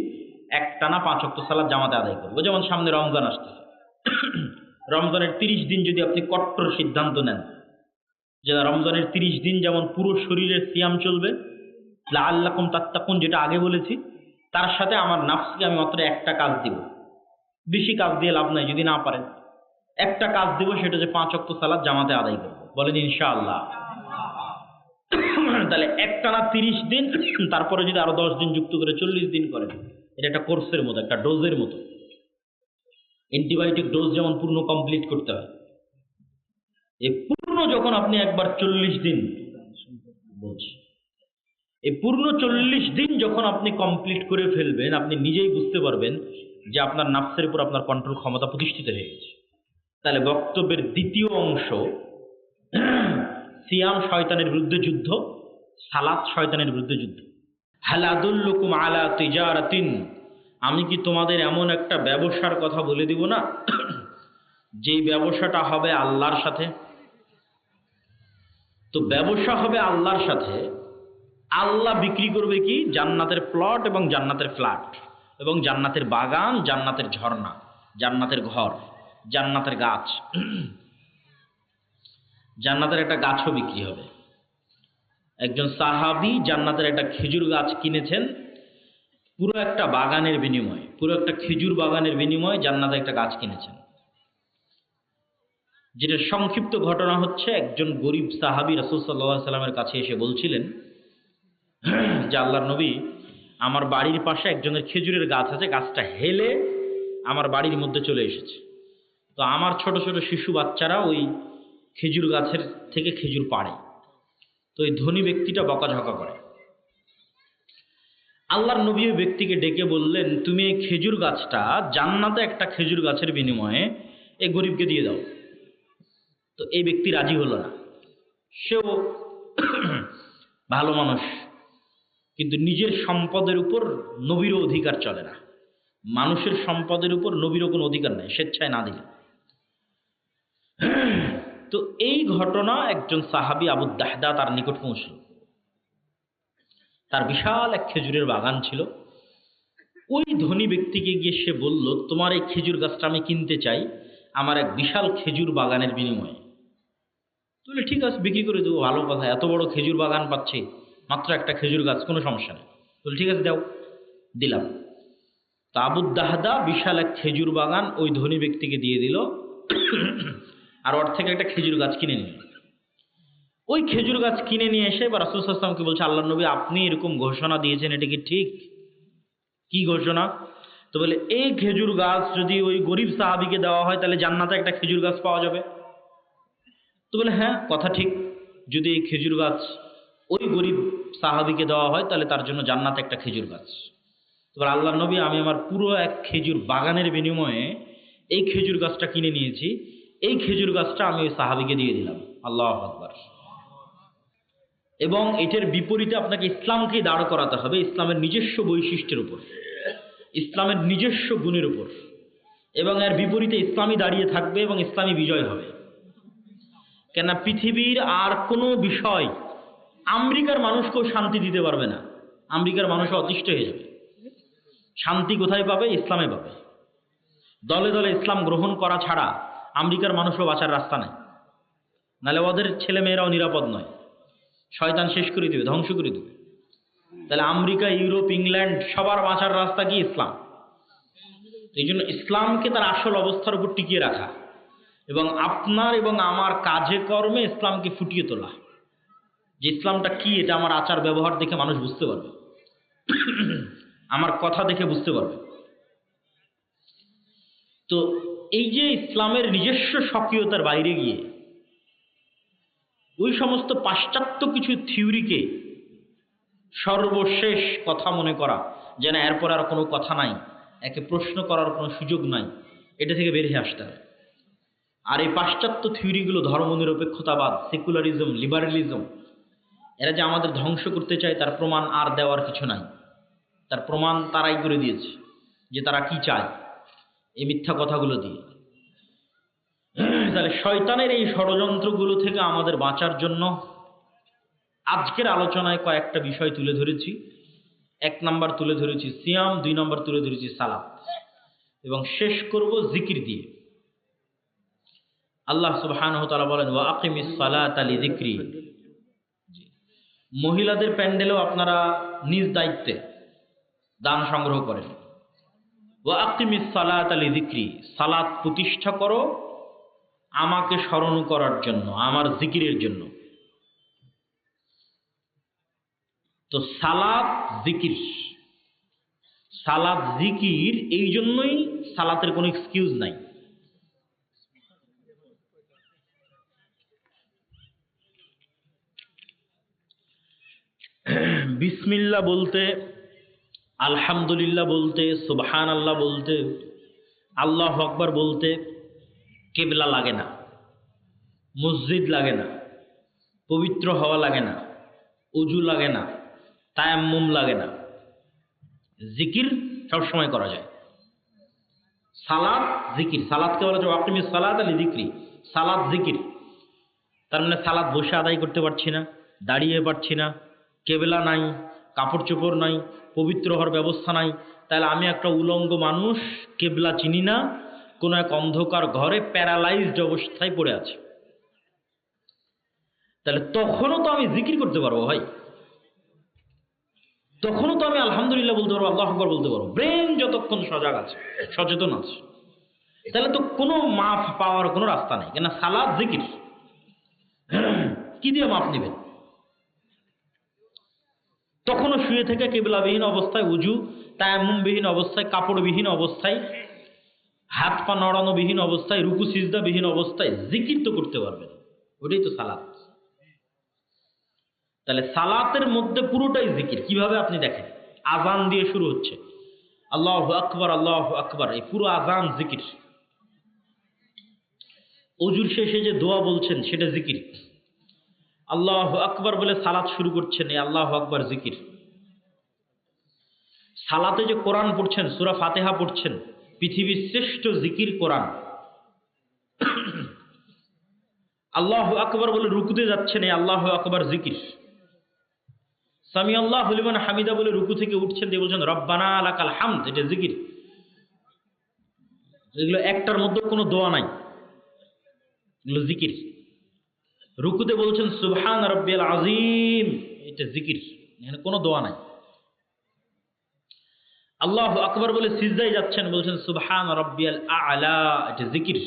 Speaker 1: একটানা 5 ওয়াক্ত সালাত জামাতে আদায় করবো। যেমন সামনে রমজান আসতেছে, রমজানের 30 দিন যদি আপনি কট্টর সিদ্ধান্ত নেন যে রমজানের 30 দিন যেমন পুরো শরীরের সিয়াম চলবে, লাআল্লাকুম তাত্তাকুন যেটা আগে বলেছি, তার সাথে আমার নাফসকে আমি মাত্র একটা কাজ দিব। বেশি কাজ দিয়ে লাভ নাই, যদি না পারেন একটা কাজ দিব, সেটা যে 5 ওয়াক্ত সালাত জামাতে আদায় করবো। বলেন ইনশাআল্লাহ। তাহলে একটানা 30 দিন, তারপরে যদি আরো 10 দিন যুক্ত করে 40 দিন করেন, এটা একটা কোর্সের মতো, একটা ডোজের মতো। অ্যান্টিবায়োটিক ডোজ যেমন পূর্ণ কমপ্লিট করতে হয়, এই পূর্ণ যখন আপনি একবার 40 দিন বলছি, এই পূর্ণ 40 দিন যখন আপনি কমপ্লিট করে ফেলবেন, আপনি নিজেই বুঝতে পারবেন যে আপনার নাফসের উপর আপনার কন্ট্রোল ক্ষমতা প্রতিষ্ঠিত হয়ে গেছে। তাহলে বক্তব্যের দ্বিতীয় অংশ, সিয়াম শয়তানের বিরুদ্ধে যুদ্ধ, সালাত শয়তানের বিরুদ্ধে যুদ্ধ। হাল আদুল্লুকুম আলা তিজারাতিন, আমি কি তোমাদের এমন একটা ব্যবসার কথা বলে দিব না যেই ব্যবসাটা হবে আল্লাহর সাথে। তো ব্যবসা হবে আল্লাহর সাথে, আল্লাহ বিক্রি করবে কি? জান্নাতের প্লট এবং জান্নাতের ফ্ল্যাট এবং জান্নাতের বাগান, জান্নাতের ঝর্ণা, জান্নাতের ঘর, জান্নাতের গাছ। জান্নাতের একটা গাছও বিক্রি হবে। একজন সাহাবী জান্নাতের একটা খেজুর গাছ কিনেছেন পুরো একটা বাগানের বিনিময়ে, পুরো একটা খেজুর বাগানের বিনিময়ে জান্নাতের একটা গাছ কিনেছেন। যেটা সংক্ষিপ্ত ঘটনা হচ্ছে, একজন গরিব সাহাবী রাসূল সাল্লাল্লাহু আলাইহি সাল্লামের কাছে এসে বলছিলেন যে আল্লাহর নবী, আমার বাড়ির পাশে একজনের খেজুরের গাছ আছে, গাছটা হেলে আমার বাড়ির মধ্যে চলে এসেছে। তো আমার ছোট ছোট শিশু বাচ্চারা ওই খেজুর গাছের থেকে খেজুর পাড়ে। তো এই ধনী ব্যক্তিটা বকাঝকা করে। আল্লাহর নবী ওই ব্যক্তিকে ডেকে বললেন, তুমি এই খেজুর গাছটা জান্নাতে একটা খেজুর গাছের বিনিময়ে এই গরিবকে দিয়ে দাও। তো এই ব্যক্তি রাজি হলো না। সেও ভালো মানুষ, কিন্তু নিজের সম্পদের উপর নবীরও অধিকার চলে না। মানুষের সম্পদের উপর নবীরও কোনো অধিকার নেই স্বেচ্ছায় না দিলে। তো এই ঘটনা একজন সাহাবী আবু দাহদা তার নিকট পৌঁছল। তার বিশাল এক খেজুরের বাগান ছিল। ওই ধনী ব্যক্তিকে গিয়ে সে বলল, তোমার এই খেজুর গাছটা আমি কিনতে চাই আমার এক বিশাল খেজুর বাগানের বিনিময়ে। বলে ঠিক আছে, বিক্রি করে দেবো, ভালো কথা, এত বড় খেজুর বাগান পাচ্ছি, মাত্র একটা খেজুর গাছ, কোনো সমস্যা নেই। বলে ঠিক আছে, দাও, দিলাম। তো আবু দাহদা বিশাল এক খেজুর বাগান ওই ধনী ব্যক্তিকে দিয়ে দিল, আর ওর থেকে একটা খেজুর গাছ কিনে নিল। ওই খেজুর গাছ কিনে নিয়ে এসে বা রাসূল সাল্লাল্লাহু আলাইহি ওয়াসাল্লামকে বলছে, আল্লাহর নবী আপনি এরকম ঘোষণা দিয়েছেন, এটা কি ঠিক? কি ঘোষণা? তো বলে, এই খেজুর গাছ যদি ওই গরিব সাহাবীকে দেওয়া হয় তাহলে জান্নাতে একটা খেজুর গাছ পাওয়া যাবে। তো বলে, হ্যাঁ কথা ঠিক, যদি এই খেজুর গাছ ওই গরিব সাহাবীকে দেওয়া হয় তাহলে তার জন্য জান্নাতে একটা খেজুর গাছ। তো বলে, আল্লাহর নবী আমি আমার পুরো এক খেজুর বাগানের বিনিময়ে এই খেজুর গাছটা কিনে নিয়েছি, এই খেজুর গাছটা আমি ওই সাহাবীকে দিয়ে দিলাম। আল্লাহু আকবার। এবং এটার বিপরীতে আপনাকে ইসলামকে দাঁড় করাতে হবে ইসলামের নিজস্ব বৈশিষ্ট্যের উপর, ইসলামের নিজস্ব গুণের উপর, এবং এর বিপরীতে ইসলামই দাঁড়িয়ে থাকবে এবং ইসলামী বিজয় হবে। কেন পৃথিবীর আর কোনো বিষয় আমেরিকার মানুষকেও শান্তি দিতে পারবে না, আমেরিকার মানুষও অতিষ্ঠ হয়ে যাবে। শান্তি কোথায় পাবে? ইসলামে পাবে। দলে দলে ইসলাম গ্রহণ করা ছাড়া আমেরিকার মানুষও বাঁচার রাস্তা নেই, নাহলে ওদের ছেলে মেয়েরাও নিরাপদ নয়, শয়তান শেষ করে দেবে, ধ্বংস করে দেবে। তাহলে আমেরিকা, ইউরোপ, ইংল্যান্ড সবার বাঁচার রাস্তা কি? ইসলাম। এই জন্য ইসলামকে তার আসল অবস্থার উপর টিকিয়ে রাখা এবং আপনার এবং আমার কাজে কর্মে ইসলামকে ফুটিয়ে তোলা, যে ইসলামটা কি এটা আমার আচার ব্যবহার দেখে মানুষ বুঝতে পারবে, আমার কথা দেখে বুঝতে পারবে। তো এই যে ইসলামের নিজস্ব স্বকীয়তার বাইরে গিয়ে ওই সমস্ত পাশ্চাত্য কিছু থিওরিকে সর্বশেষ কথা মনে করা, যেন এরপর আর কোনো কথা নাই, একে প্রশ্ন করার কোনো সুযোগ নাই, এটা থেকে বেরিয়ে আসতে হবে। আর এই পাশ্চাত্য থিওরিগুলো ধর্মনিরপেক্ষতাবাদ, সেকুলারিজম, লিবারেলিজম, এরা যে আমাদের ধ্বংস করতে চায় তার প্রমাণ আর দেওয়ার কিছু নাই। তার প্রমাণ তারাই করে দিয়েছে যে তারা কি চায় এই মিথ্যা কথাগুলো দিয়ে। তাহলে শয়তানের এই ষড়যন্ত্রগুলো থেকে আমাদের বাঁচার জন্য আজকের আলোচনায় কয়েকটা বিষয় তুলে ধরেছি। 1 নাম্বার তুলে ধরেছি সিয়াম, 2 নাম্বার তুলে ধরেছি সালাত, এবং শেষ করব জিকির দিয়ে। আল্লাহ সুবহানাহু ওয়া তাআলা বলেন, ওয়া আকিমিস সালাতা লিযিকরি। মহিলাদের প্যান্ডেলেও আপনারা নিজ দায়িত্বে দান সংগ্রহ করেন। ওয়া আকিমিস সালাতা লিযিকরি, সালাত প্রতিষ্ঠা করো আমাকে স্মরণ করার জন্য, আমার জিকিরের জন্য। তো সালাত জিকির, সালাত জিকির, এই জন্যই সালাতের কোনো এক্সকিউজ নাই। বিসমিল্লাহ বলতে, আলহামদুলিল্লাহ বলতে, সুবহানাল্লাহ বলতে, আল্লাহু আকবার বলতে কিবলা লাগে না, মসজিদ লাগে না, পবিত্র হওয়া লাগে না, উজু লাগে না, তায়াম্মুম লাগে না, জিকির সবসময় করা যায়। সালাত জিকির, সালাতকে বলা যায় ওয়াকিমিস সালাত লিযিকরি, সালাত জিকির। তার মানে সালাত বসে আদায় করতে পারছি না, দাঁড়িয়ে পারছি না, কেবলা নাই, কাপড় চোপড় নাই, পবিত্র হওয়ার ব্যবস্থা নাই, তাহলে আমি একটা উলঙ্গ মানুষ, কেবলা চিনি না, কোনো এক অন্ধকার ঘরে প্যারালাইজড অবস্থায় পড়ে আছে। তাহলে তখনও তো আমি জিকির করতে পারবো ভাই, তখনও তো আমি আলহামদুলিল্লাহ বলতে পারবো, আল্লাহু আকবার বলতে পারবো, ব্রেন যতক্ষণ সজাগ আছে, সচেতন আছে। তাহলে তো কোনো মাফ পাওয়ার কোনো রাস্তা নেই, কেন সালাত জিকির। কি দিয়ে মাফ নেবেন? তখনও শুয়ে থেকে কিবলাবিহীন অবস্থায়, উজু তায়াম্মুমবিহীন অবস্থায়, কাপড়বিহীন অবস্থায়, হাত পা নড়ানোবিহীন অবস্থায়, রুকু সিজদাবিহীন অবস্থায় জিকির তো করতে পারবেন। ওটাই তো সালাত। তাহলে সালাতের মধ্যে পুরোটাই জিকির। কিভাবে? আপনি দেখেন, আজান দিয়ে শুরু হচ্ছে, আল্লাহু আকবার, আল্লাহু আকবার, এই পুরো আজান জিকির। ওজুর শেষে যে দোয়া বলছেন সেটা জিকির। আল্লাহু আকবার বলে সালাত শুরু করছেন, এই আল্লাহু আকবার জিকির। সালাতে যে কোরআন পড়ছেন, সূরা ফাতিহা পড়ছেন, পৃথিবীর শ্রেষ্ঠ জিকির কোরআন। আল্লাহু আকবার বলে রুকুতে যাচ্ছেন, এই আল্লাহু আকবার জিকির। সামি আল্লাহু লিমান হামিদা বলে রুকু থেকে উঠছেন, দিয়ে বলছেন রব্বানা লাকাল হামদ, এটা জিকির। এগুলো একটার মধ্যে কোনো দোয়া নাই, এগুলো জিকির। রুকুতে বলছেন সুবহান রাব্বিয়াল আযীম, এটা জিকির, এখানে কোনো দোয়া নাই। আল্লাহু আকবার বলে সিজদায় যাচ্ছেন, বলছেন সুবহান রাব্বিয়াল আ'লা, এটা জিকির,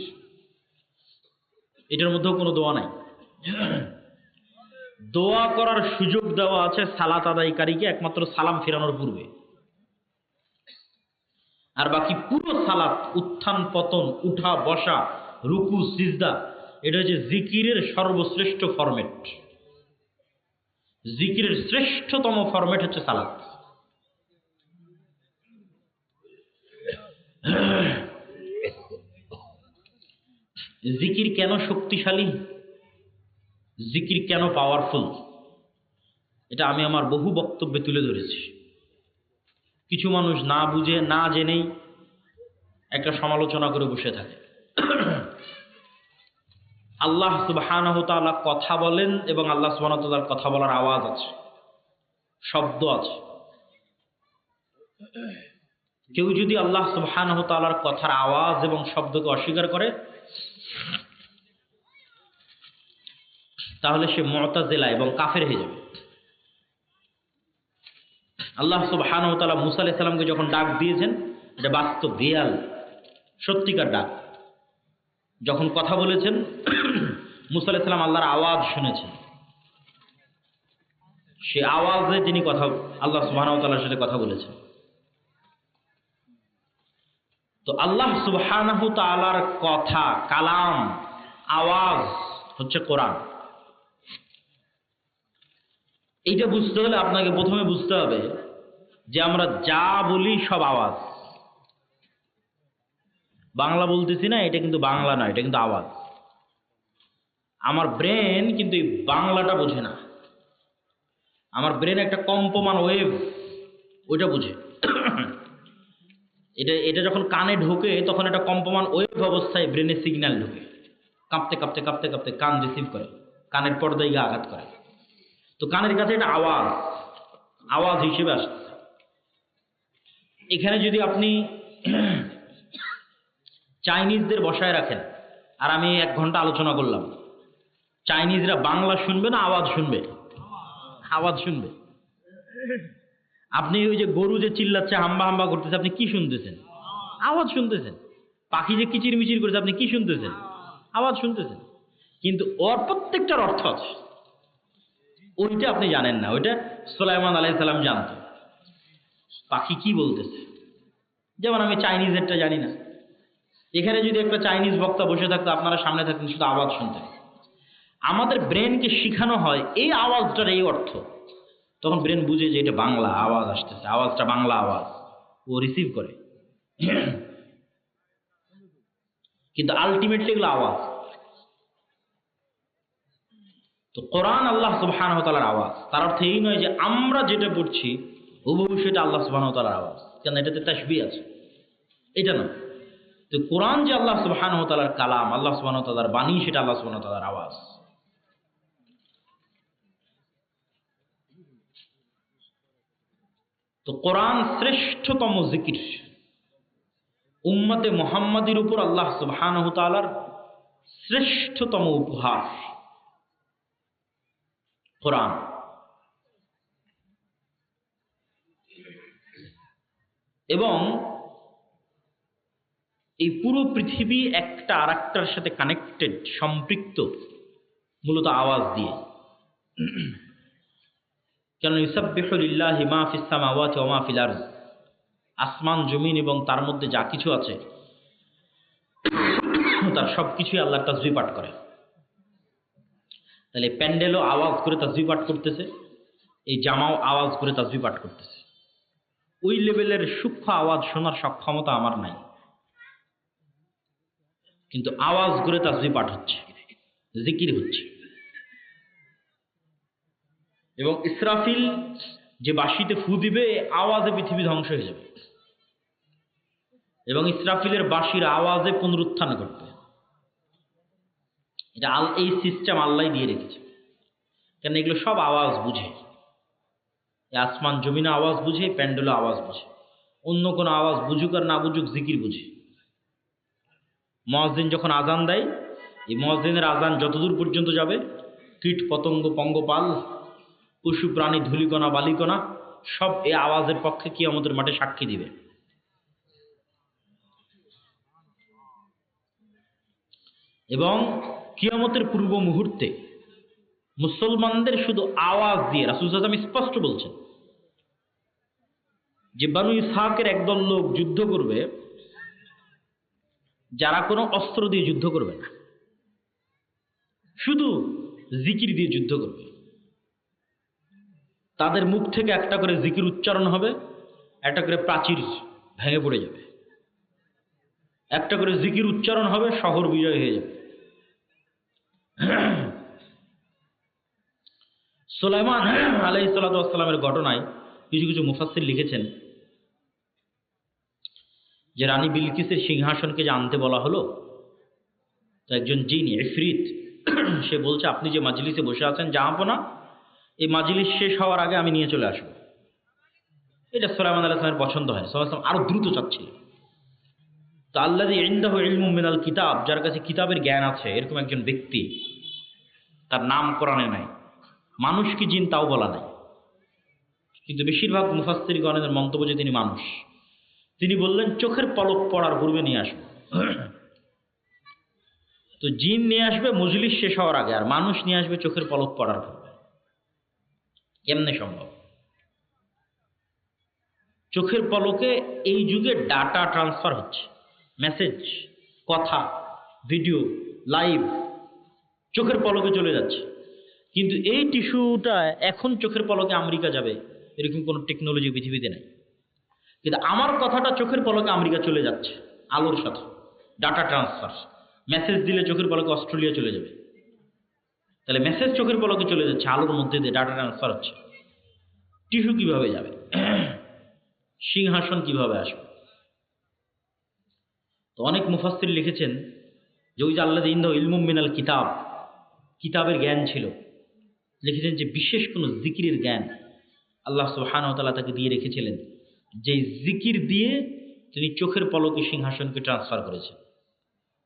Speaker 1: এটার মধ্যেও কোনো দোয়া নাই। দোয়া করার সুযোগ দেওয়া আছে সালাত আদায়কারীকে একমাত্র সালাম ফেরানোর পূর্বে, আর বাকি পুরো সালাত, উত্থান পতন, উঠা বসা, রুকু সিজদা, এটা হচ্ছে জিকিরের সর্বশ্রেষ্ঠ ফরম্যাট। জিকিরের শ্রেষ্ঠতম ফরম্যাট হচ্ছে সালাত। জিকির কেন শক্তিশালী, জিকির কেন পাওয়ারফুল? এটা আমি আমার বহু বক্তব্যে তুলে ধরেছি। কিছু মানুষ না বুঝে না জেনেই একটা সমালোচনা করে বসে থাকে। আল্লাহ সুবহানাহু ওয়া তাআলা কথা বলেন এবং আল্লাহ সুবহানাহু ওয়া তাআলার কথা বলার আওয়াজ আছে, শব্দ আছে। কেউ যদি আল্লাহ সুবহানাহু ওয়া তাআলার কথার আওয়াজ এবং শব্দকে অস্বীকার করে তাহলে সে মুতাজিলা এবং কাফের হয়ে যাবে। আল্লাহ সুবহানাহু ওয়া তাআলা মুসা আলাইহিস সালামকে যখন ডাক দিয়েছেন, এটা বাস্তব, রিয়াল, সত্যিকার ডাক। যখন কথা বলেছেন মুসা আলাইহিস সালাম আল্লাহর আওয়াজ শুনেছেন, সে আওয়াজে তিনি কথা আল্লাহ সুবহানাহু ওয়া তাআলার সাথে কথা বলেছেন। তো আল্লাহ সুবহানাহু ওয়া তাআলার কথা, কালাম, আওয়াজ হচ্ছে কোরআন। এইটা বুঝতে হলে আপনাকে প্রথমে বুঝতে হবে যে আমরা যা বলি সব আওয়াজ। বাংলা বলতেছি না, এটা কিন্তু বাংলা নয়, এটা কিন্তু আওয়াজ। আমার ব্রেন কিন্তু এই বাংলাটা বোঝে না। আমার ব্রেন একটা কম্পমান ওয়েভ, ওইটা বুঝে। এটা যখন কানে ঢোকে তখন একটা কম্পমান ওয়েভ অবস্থায় ব্রেনে সিগন্যাল ঢোকে, কাঁপতে কাঁপতে কাঁপতে কাঁপতে কান রিসিভ করে, কানের পর্দায় গিয়ে আঘাত করে। তো কানের কাছে এটা আওয়াজ, আওয়াজ হিসেবে আসছে। এখানে যদি আপনি চাইনিজদের বসায় রাখেন আর আমি 1 ঘন্টা আলোচনা করলাম, চাইনিজরা বাংলা শুনবে না আওয়াজ শুনবে? আওয়াজ শুনবে। আপনি ওই যে গরু যে চিল্লাচ্ছে, হাম্বা হাম্বা করতেছে, আপনি কি শুনতেছেন? আওয়াজ শুনতেছেন। পাখি যে কিচির মিচির করছে, আপনি কি শুনতেছেন? আওয়াজ শুনতেছেন। কিন্তু ওর প্রত্যেকটার অর্থ আছে, ওইটা আপনি জানেন না। ওইটা সুলাইমান আলাইহিস সালাম জানতো, পাখি কি বলতেছে। যেমন আমি চাইনিজেরটা জানি না। এখানে যদি একটা চাইনিজ বক্তা বসে থাকতো, আপনারা সামনে থাকতেন, শুধু আওয়াজ শুনতেন। আমাদের ব্রেনকে শিখানো হয় এই আওয়াজটার এই অর্থ, তখন ব্রেন বুঝে যে এটা বাংলা আওয়াজ আসতেছে, আওয়াজটা বাংলা আওয়াজ, ও রিসিভ করে। কিন্তু আলটিমেটলি এগুলো আওয়াজ। তো কোরআন আল্লাহ সুবহানাহু ওয়া তাআলার আওয়াজ। তার অর্থ এই নয় যে আমরা যেটা পড়ছি হুবহু সেটা আল্লাহ সুবহানাহু ওয়া তাআলার আওয়াজ, কেন এটাতে তাশবিহ আছে, এটা না। তো কোরআন যে আল্লাহ সুবহানাহু ওয়া তাআলার কালাম, আল্লাহ সুবহানাহু ওয়া তাআলার বাণী, সেটা আল্লাহ সুবহানাহু ওয়া তাআলার আওয়াজ। তো কোরআন শ্রেষ্ঠতম জিকির, উম্মতে মুহাম্মাদির উপর আল্লাহ সুবহানাহু ওয়া তাআলার শ্রেষ্ঠতম উপহার কোরআন। এবং এই পুরো পৃথিবী একটা আরেকটার সাথে কানেক্টেড, সম্পৃক্ত মূলত আওয়াজ দিয়ে। কেন ইউসাব্বিহু লিল্লাহি মা ফিস সামাওয়াতি ওয়া মা ফিল আরদ, আসমান জমিন এবং তার মধ্যে যা কিছু আছে তার সবকিছুই আল্লাহর তাসবিহ পাঠ করে। তাহলে প্যান্ডেলও আওয়াজ করে তাসবিহ পাঠ করতেছে, এই জামাও আওয়াজ করে তাসবিহ পাঠ করতেছে। ওই লেভেলের সূক্ষ্ম আওয়াজ শোনার সক্ষমতা আমার নাই, কিন্তু আওয়াজ করে তাসবিহ পাঠ হচ্ছে, জিকির হচ্ছে। এবং ইসরাফিল যে বাঁশিতে ফু দিবে, আওয়াজে পৃথিবী ধ্বংস হয়ে যাবে। এবং ইসরাফিলের বাঁশির আওয়াজে পুনরুত্থান ঘটবে। এটা এই সিস্টেম আল্লাহ দিয়ে রেখেছে, কেন এগুলো সব আওয়াজ বুঝে। আসমান জমিনে আওয়াজ বুঝে, প্যান্ডেলও আওয়াজ বুঝে। অন্য কোনো আওয়াজ বুঝুক আর না বুঝুক, জিকির বুঝে। মুয়াজ্জিন যখন আজান দেয়, এই মুয়াজ্জিনের আজান যতদূর পর্যন্ত যাবে, কীট পতঙ্গ পঙ্গপাল পশু প্রাণী ধূলিকণা বালিকণা সব এই আওয়াজের পক্ষে কিয়ামতের মাঠে সাক্ষী দিবে। এবং কিয়ামতের পূর্ব মুহূর্তে মুসলমানদের শুধু আওয়াজ দিয়ে রাসূল সাল্লাল্লাহু আলাইহি ওয়াসাল্লাম স্পষ্ট বলছেন যে বানু ইসহাকের একদল লোক যুদ্ধ করবে, যারা কোনো অস্ত্র দিয়ে যুদ্ধ করবে না, শুধু জিকির দিয়ে যুদ্ধ করবে। তাদের মুখ থেকে একটা করে জিকির উচ্চারণ হবে, একটা করে প্রাচীর ভেঙে পড়ে যাবে, একটা করে জিকির উচ্চারণ হবে, শহর বিজয় হয়ে যাবে। সুলাইমান আলাইহিস সালাতু ওয়াস সালামের ঘটনায় কিছু কিছু মুফাসসির লিখেছেন যে রানী বিলকিসের সিংহাসনকে যে আনতে বলা হলো, তো একজন জিন ইফরিত সে বলছে আপনি যে মাজলিসে বসে আছেন জাহাপনা, এই মাজলিস শেষ হওয়ার আগে আমি নিয়ে চলে আসবো। এটা সুলাইমান আলাইহিস সালামের পছন্দ হয়। সাল্লাল্লাহু আলাইহি ওয়াসাল্লাম আরো দ্রুত চাচ্ছিলেন। তো আল্লাযী ইনদাহু ইলমুম মিনাল কিতাব, যার কাছে কিতাবের জ্ঞান আছে, এরকম একজন ব্যক্তি, তার নাম কোরআনে নাই, মানুষ কি জিন তাও বলা নাই, কিন্তু বেশিরভাগ মুফাসসিরগণের মন্তব্য যে তিনি মানুষ। তিনি বললেন চোখের পলক পড়ার পূর্বে নিয়ে আসবো। তো জিন নিয়ে আসবে মজলিস শেষ হওয়ার আগে, আর মানুষ নিয়ে আসবে চোখের পলক পড়ার পূর্বে। কেমনে সম্ভব? চোখের পলকে এই যুগে ডাটা ট্রান্সফার হচ্ছে, মেসেজ, কথা, ভিডিও, লাইভ চোখের পলকে চলে যাচ্ছে। কিন্তু এই টিস্যুটা এখন চোখের পলকে আমেরিকা যাবে এরকম কোনো টেকনোলজি পৃথিবীতে নেই। কিন্তু আমার কথাটা চোখের পলকে আমেরিকা চলে যাচ্ছে আলোর সাথে, ডাটা ট্রান্সফার। মেসেজ দিলে চোখের পলকে অস্ট্রেলিয়া চলে যাবে। তাহলে মেসেজ চোখের পলকে চলে যাচ্ছে, আলোর মধ্যে দিয়ে ডাটা ট্রান্সফার হচ্ছে। টিস্যু কিভাবে যাবে? সিংহাসন কিভাবে আসবে? তো অনেক মুফাসসির লিখেছেন যে ওই যে আল্লাযী ইনদাহু ইলমুম মিনাল কিতাব, কিতাবের জ্ঞান ছিল। লিখেছেন যে বিশেষ কোনো জিকিরের জ্ঞান আল্লাহ সুবহানাহু ওয়া তাআলা তাকে দিয়ে রেখেছিলেন, যে জিকির দিয়ে তিনি চোখের পলকে সিংহাসনকে ট্রান্সফার করেছেন।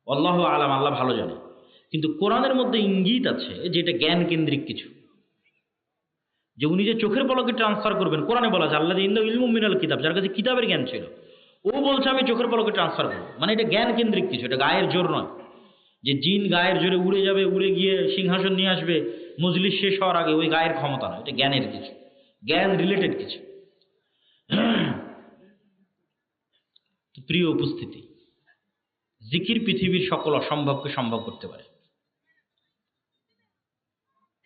Speaker 1: আল্লাহু আলাম, আল্লাহ ভালো জানে। কিন্তু কোরআনের মধ্যে ইঙ্গিত আছে যে এটা জ্ঞান কেন্দ্রিক কিছু, যে উনি যে চোখের পলকে ট্রান্সফার করবেন। কোরআনে বলা আছে আল্লাযী ইনদাহু ইলমুম মিনাল কিতাব, যার কাছে কিতাবের জ্ঞান ছিল, ও বলছে আমি চোখের পলকে ট্রান্সফার করব। মানে এটা জ্ঞান কেন্দ্রিক কিছু, এটা গায়ের জোর নয় যে জিন গায়ের জোরে উড়ে যাবে, উড়ে গিয়ে সিংহাসন নিয়ে আসবে মজলিস শেষ হওয়ার আগে। ওই গায়ের ক্ষমতা নয়, এটা জ্ঞানের কিছু, জ্ঞান রিলেটেড কিছু। তো প্রিয় উপস্থিতি, জিকির পৃথিবীর সকল অসম্ভবকে সম্ভব করতে পারে।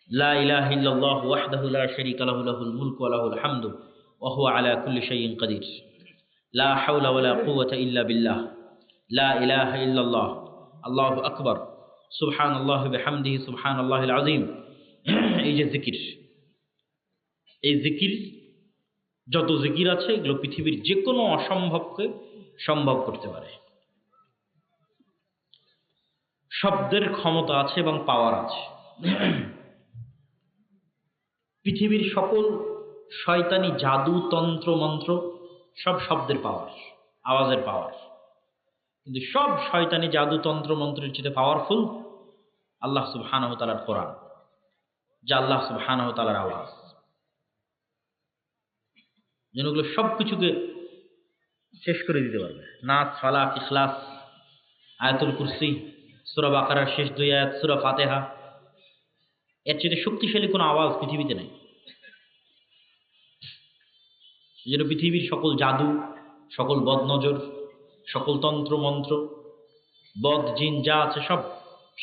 Speaker 1: লা ইলাহা ইল্লাল্লাহু ওয়াহদাহু লা শারীকা লাহু লাহুল মুলকু ওয়া লাহুল হামদু ওয়া হুয়া আলা কুল্লি শাইইন কাদির। লা হাওলা ওয়া লা কুওয়াতা ইল্লা বিল্লাহ। লা ইলাহা ইল্লাল্লাহ। আল্লাহু আকবার। সুবহানাল্লাহি ওয়া বিহামদিহি সুবহানাল্লাহিল আযীম। এই যে জিকির, এই জিকির, যত জিকির আছে এগুলো পৃথিবীর যে কোনো অসম্ভবকে সম্ভব করতে পারে। শব্দের ক্ষমতা আছে এবং পাওয়ার আছে। পৃথিবীর সকল শয়তানি জাদু, তন্ত্র, মন্ত্র সব শব্দের পাওয়ার, আওয়াজের পাওয়ার। কিন্তু সব শয়তানি জাদু, তন্ত্র, মন্ত্রের চেয়ে পাওয়ারফুল আল্লাহ সুবহানাহু ওয়া তাআলার কোরআন, যা আল্লাহ সুবহানাহু ওয়া তাআলার আওয়াজ। যেন ওগুলো সব কিছুকে শেষ করে দিতে পারবে। নাস, ফালাক, ইখলাস, আয়াতুল কুরসি, সূরা বাকারার শেষ 2 আয়াত, সূরা ফাতিহা, এর চেয়ে শক্তিশালী কোনো আওয়াজ পৃথিবীতে নেই। যেন পৃথিবীর সকল জাদু, সকল বদনজর, সকল তন্ত্র মন্ত্র, বদ জিন যা আছে সব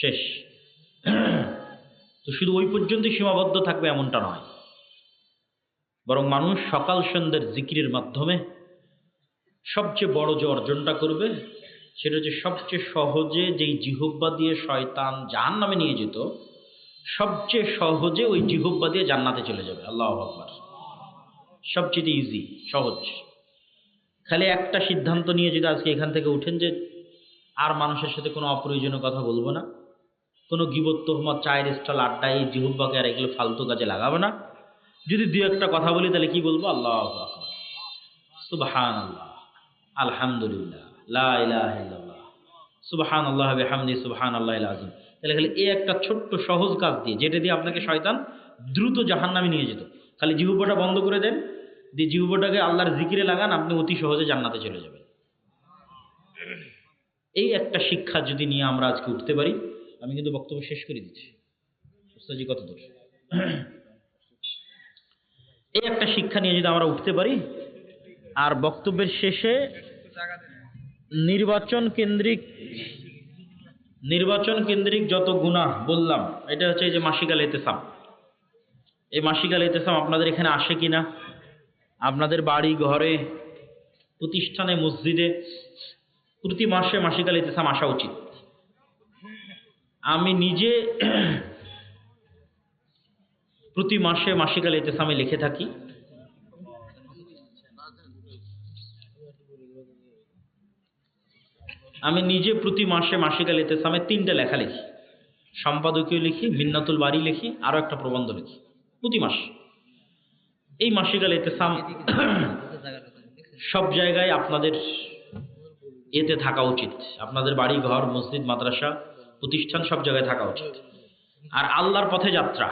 Speaker 1: শেষ। তো শুধু ওই পর্যন্তই সীমাবদ্ধ থাকবে এমনটা নয়, বরং মানুষ সকাল সন্ধ্যার জিকিরের মাধ্যমে সবচেয়ে বড় যে অর্জনটা করবে সেটা হচ্ছে সবচেয়ে সহজে যেই জিহ্বা দিয়ে শয়তান জাহান্নামে নিয়ে যেত, সবচেয়ে সহজে ওই জিহ্বা দিয়ে জান্নাতে চলে যাবে। আল্লাহু আকবার। সবচেয়ে ইজি, সহজ। খালি একটা সিদ্ধান্ত নিয়ে যদি আজকে এখান থেকে উঠেন যে আর মানুষের সাথে কোনো অপ্রয়োজনীয় কথা বলবো না, কোনো গীবত, তোহমত, চায়ের স্টল, আড্ডা, এই জিহ্বাকে আর এগুলো ফালতু কাজে লাগাবো না। যদি দুই একটা কথা বলি তাহলে কি বলবো? আল্লাহু আকবার, সুবহানাল্লাহ, আলহামদুলিল্লাহ, লা ইলাহা ইল্লাল্লাহ, সুবহানাল্লাহ ওয়া বিহামদিহি সুবহানাল্লাহিল আযীম। তাহলে খালি এই একটা ছোট্ট সহজ কাজ দিয়ে, যেটা দিয়ে আপনাকে শয়তান দ্রুত জাহান্নামে নিয়ে যেত, খালি জিহ্বাটা বন্ধ করে দেন, দিয়ে জিহ্বাটাকে আল্লাহর জিকিরে লাগান, আপনি অতি সহজে জান্নাতে চলে যাবেন। এই একটা শিক্ষা যদি নিয়ে আমরা আজকে উঠতে পারি, আমি কিন্তু বক্তব্য শেষ করে দিচ্ছি। উস্তাদজি কত দূর? এই একটা শিক্ষা নিয়ে যদি আমরা উঠতে পারি, আর বক্তব্যের শেষে নির্বাচন কেন্দ্রিক যত গুনাহ বললাম, এটা হচ্ছে এই যে মাসিকাল ইতিসাম। এই মাসিকাল ইতিসাম আপনাদের এখানে আসে কিনা? আপনাদের বাড়ি, ঘরে, প্রতিষ্ঠানে, মসজিদে প্রতি মাসে মাসিকাল ইতিসাম আসা উচিত। আমি নিজে প্রতি মাসে মাসিকাল ইতেসামে লিখে থাকি। আমি নিজে প্রতি মাসে মাসিকাল ইতেসামে 3টে লেখা লিখি, সম্পাদকীয় লিখি, মিন্নাতুল বাড়ি লিখি, আরো একটা প্রবন্ধ লিখি প্রতি মাস। এই মাসিকাল ইতেসাম সব জায়গায় আপনাদের এতে থাকা উচিত। আপনাদের বাড়ি ঘর, মসজিদ, মাদ্রাসা, প্রতিষ্ঠান সব জায়গায় থাকা উচিত। আর আল্লাহর পথে যাত্রা,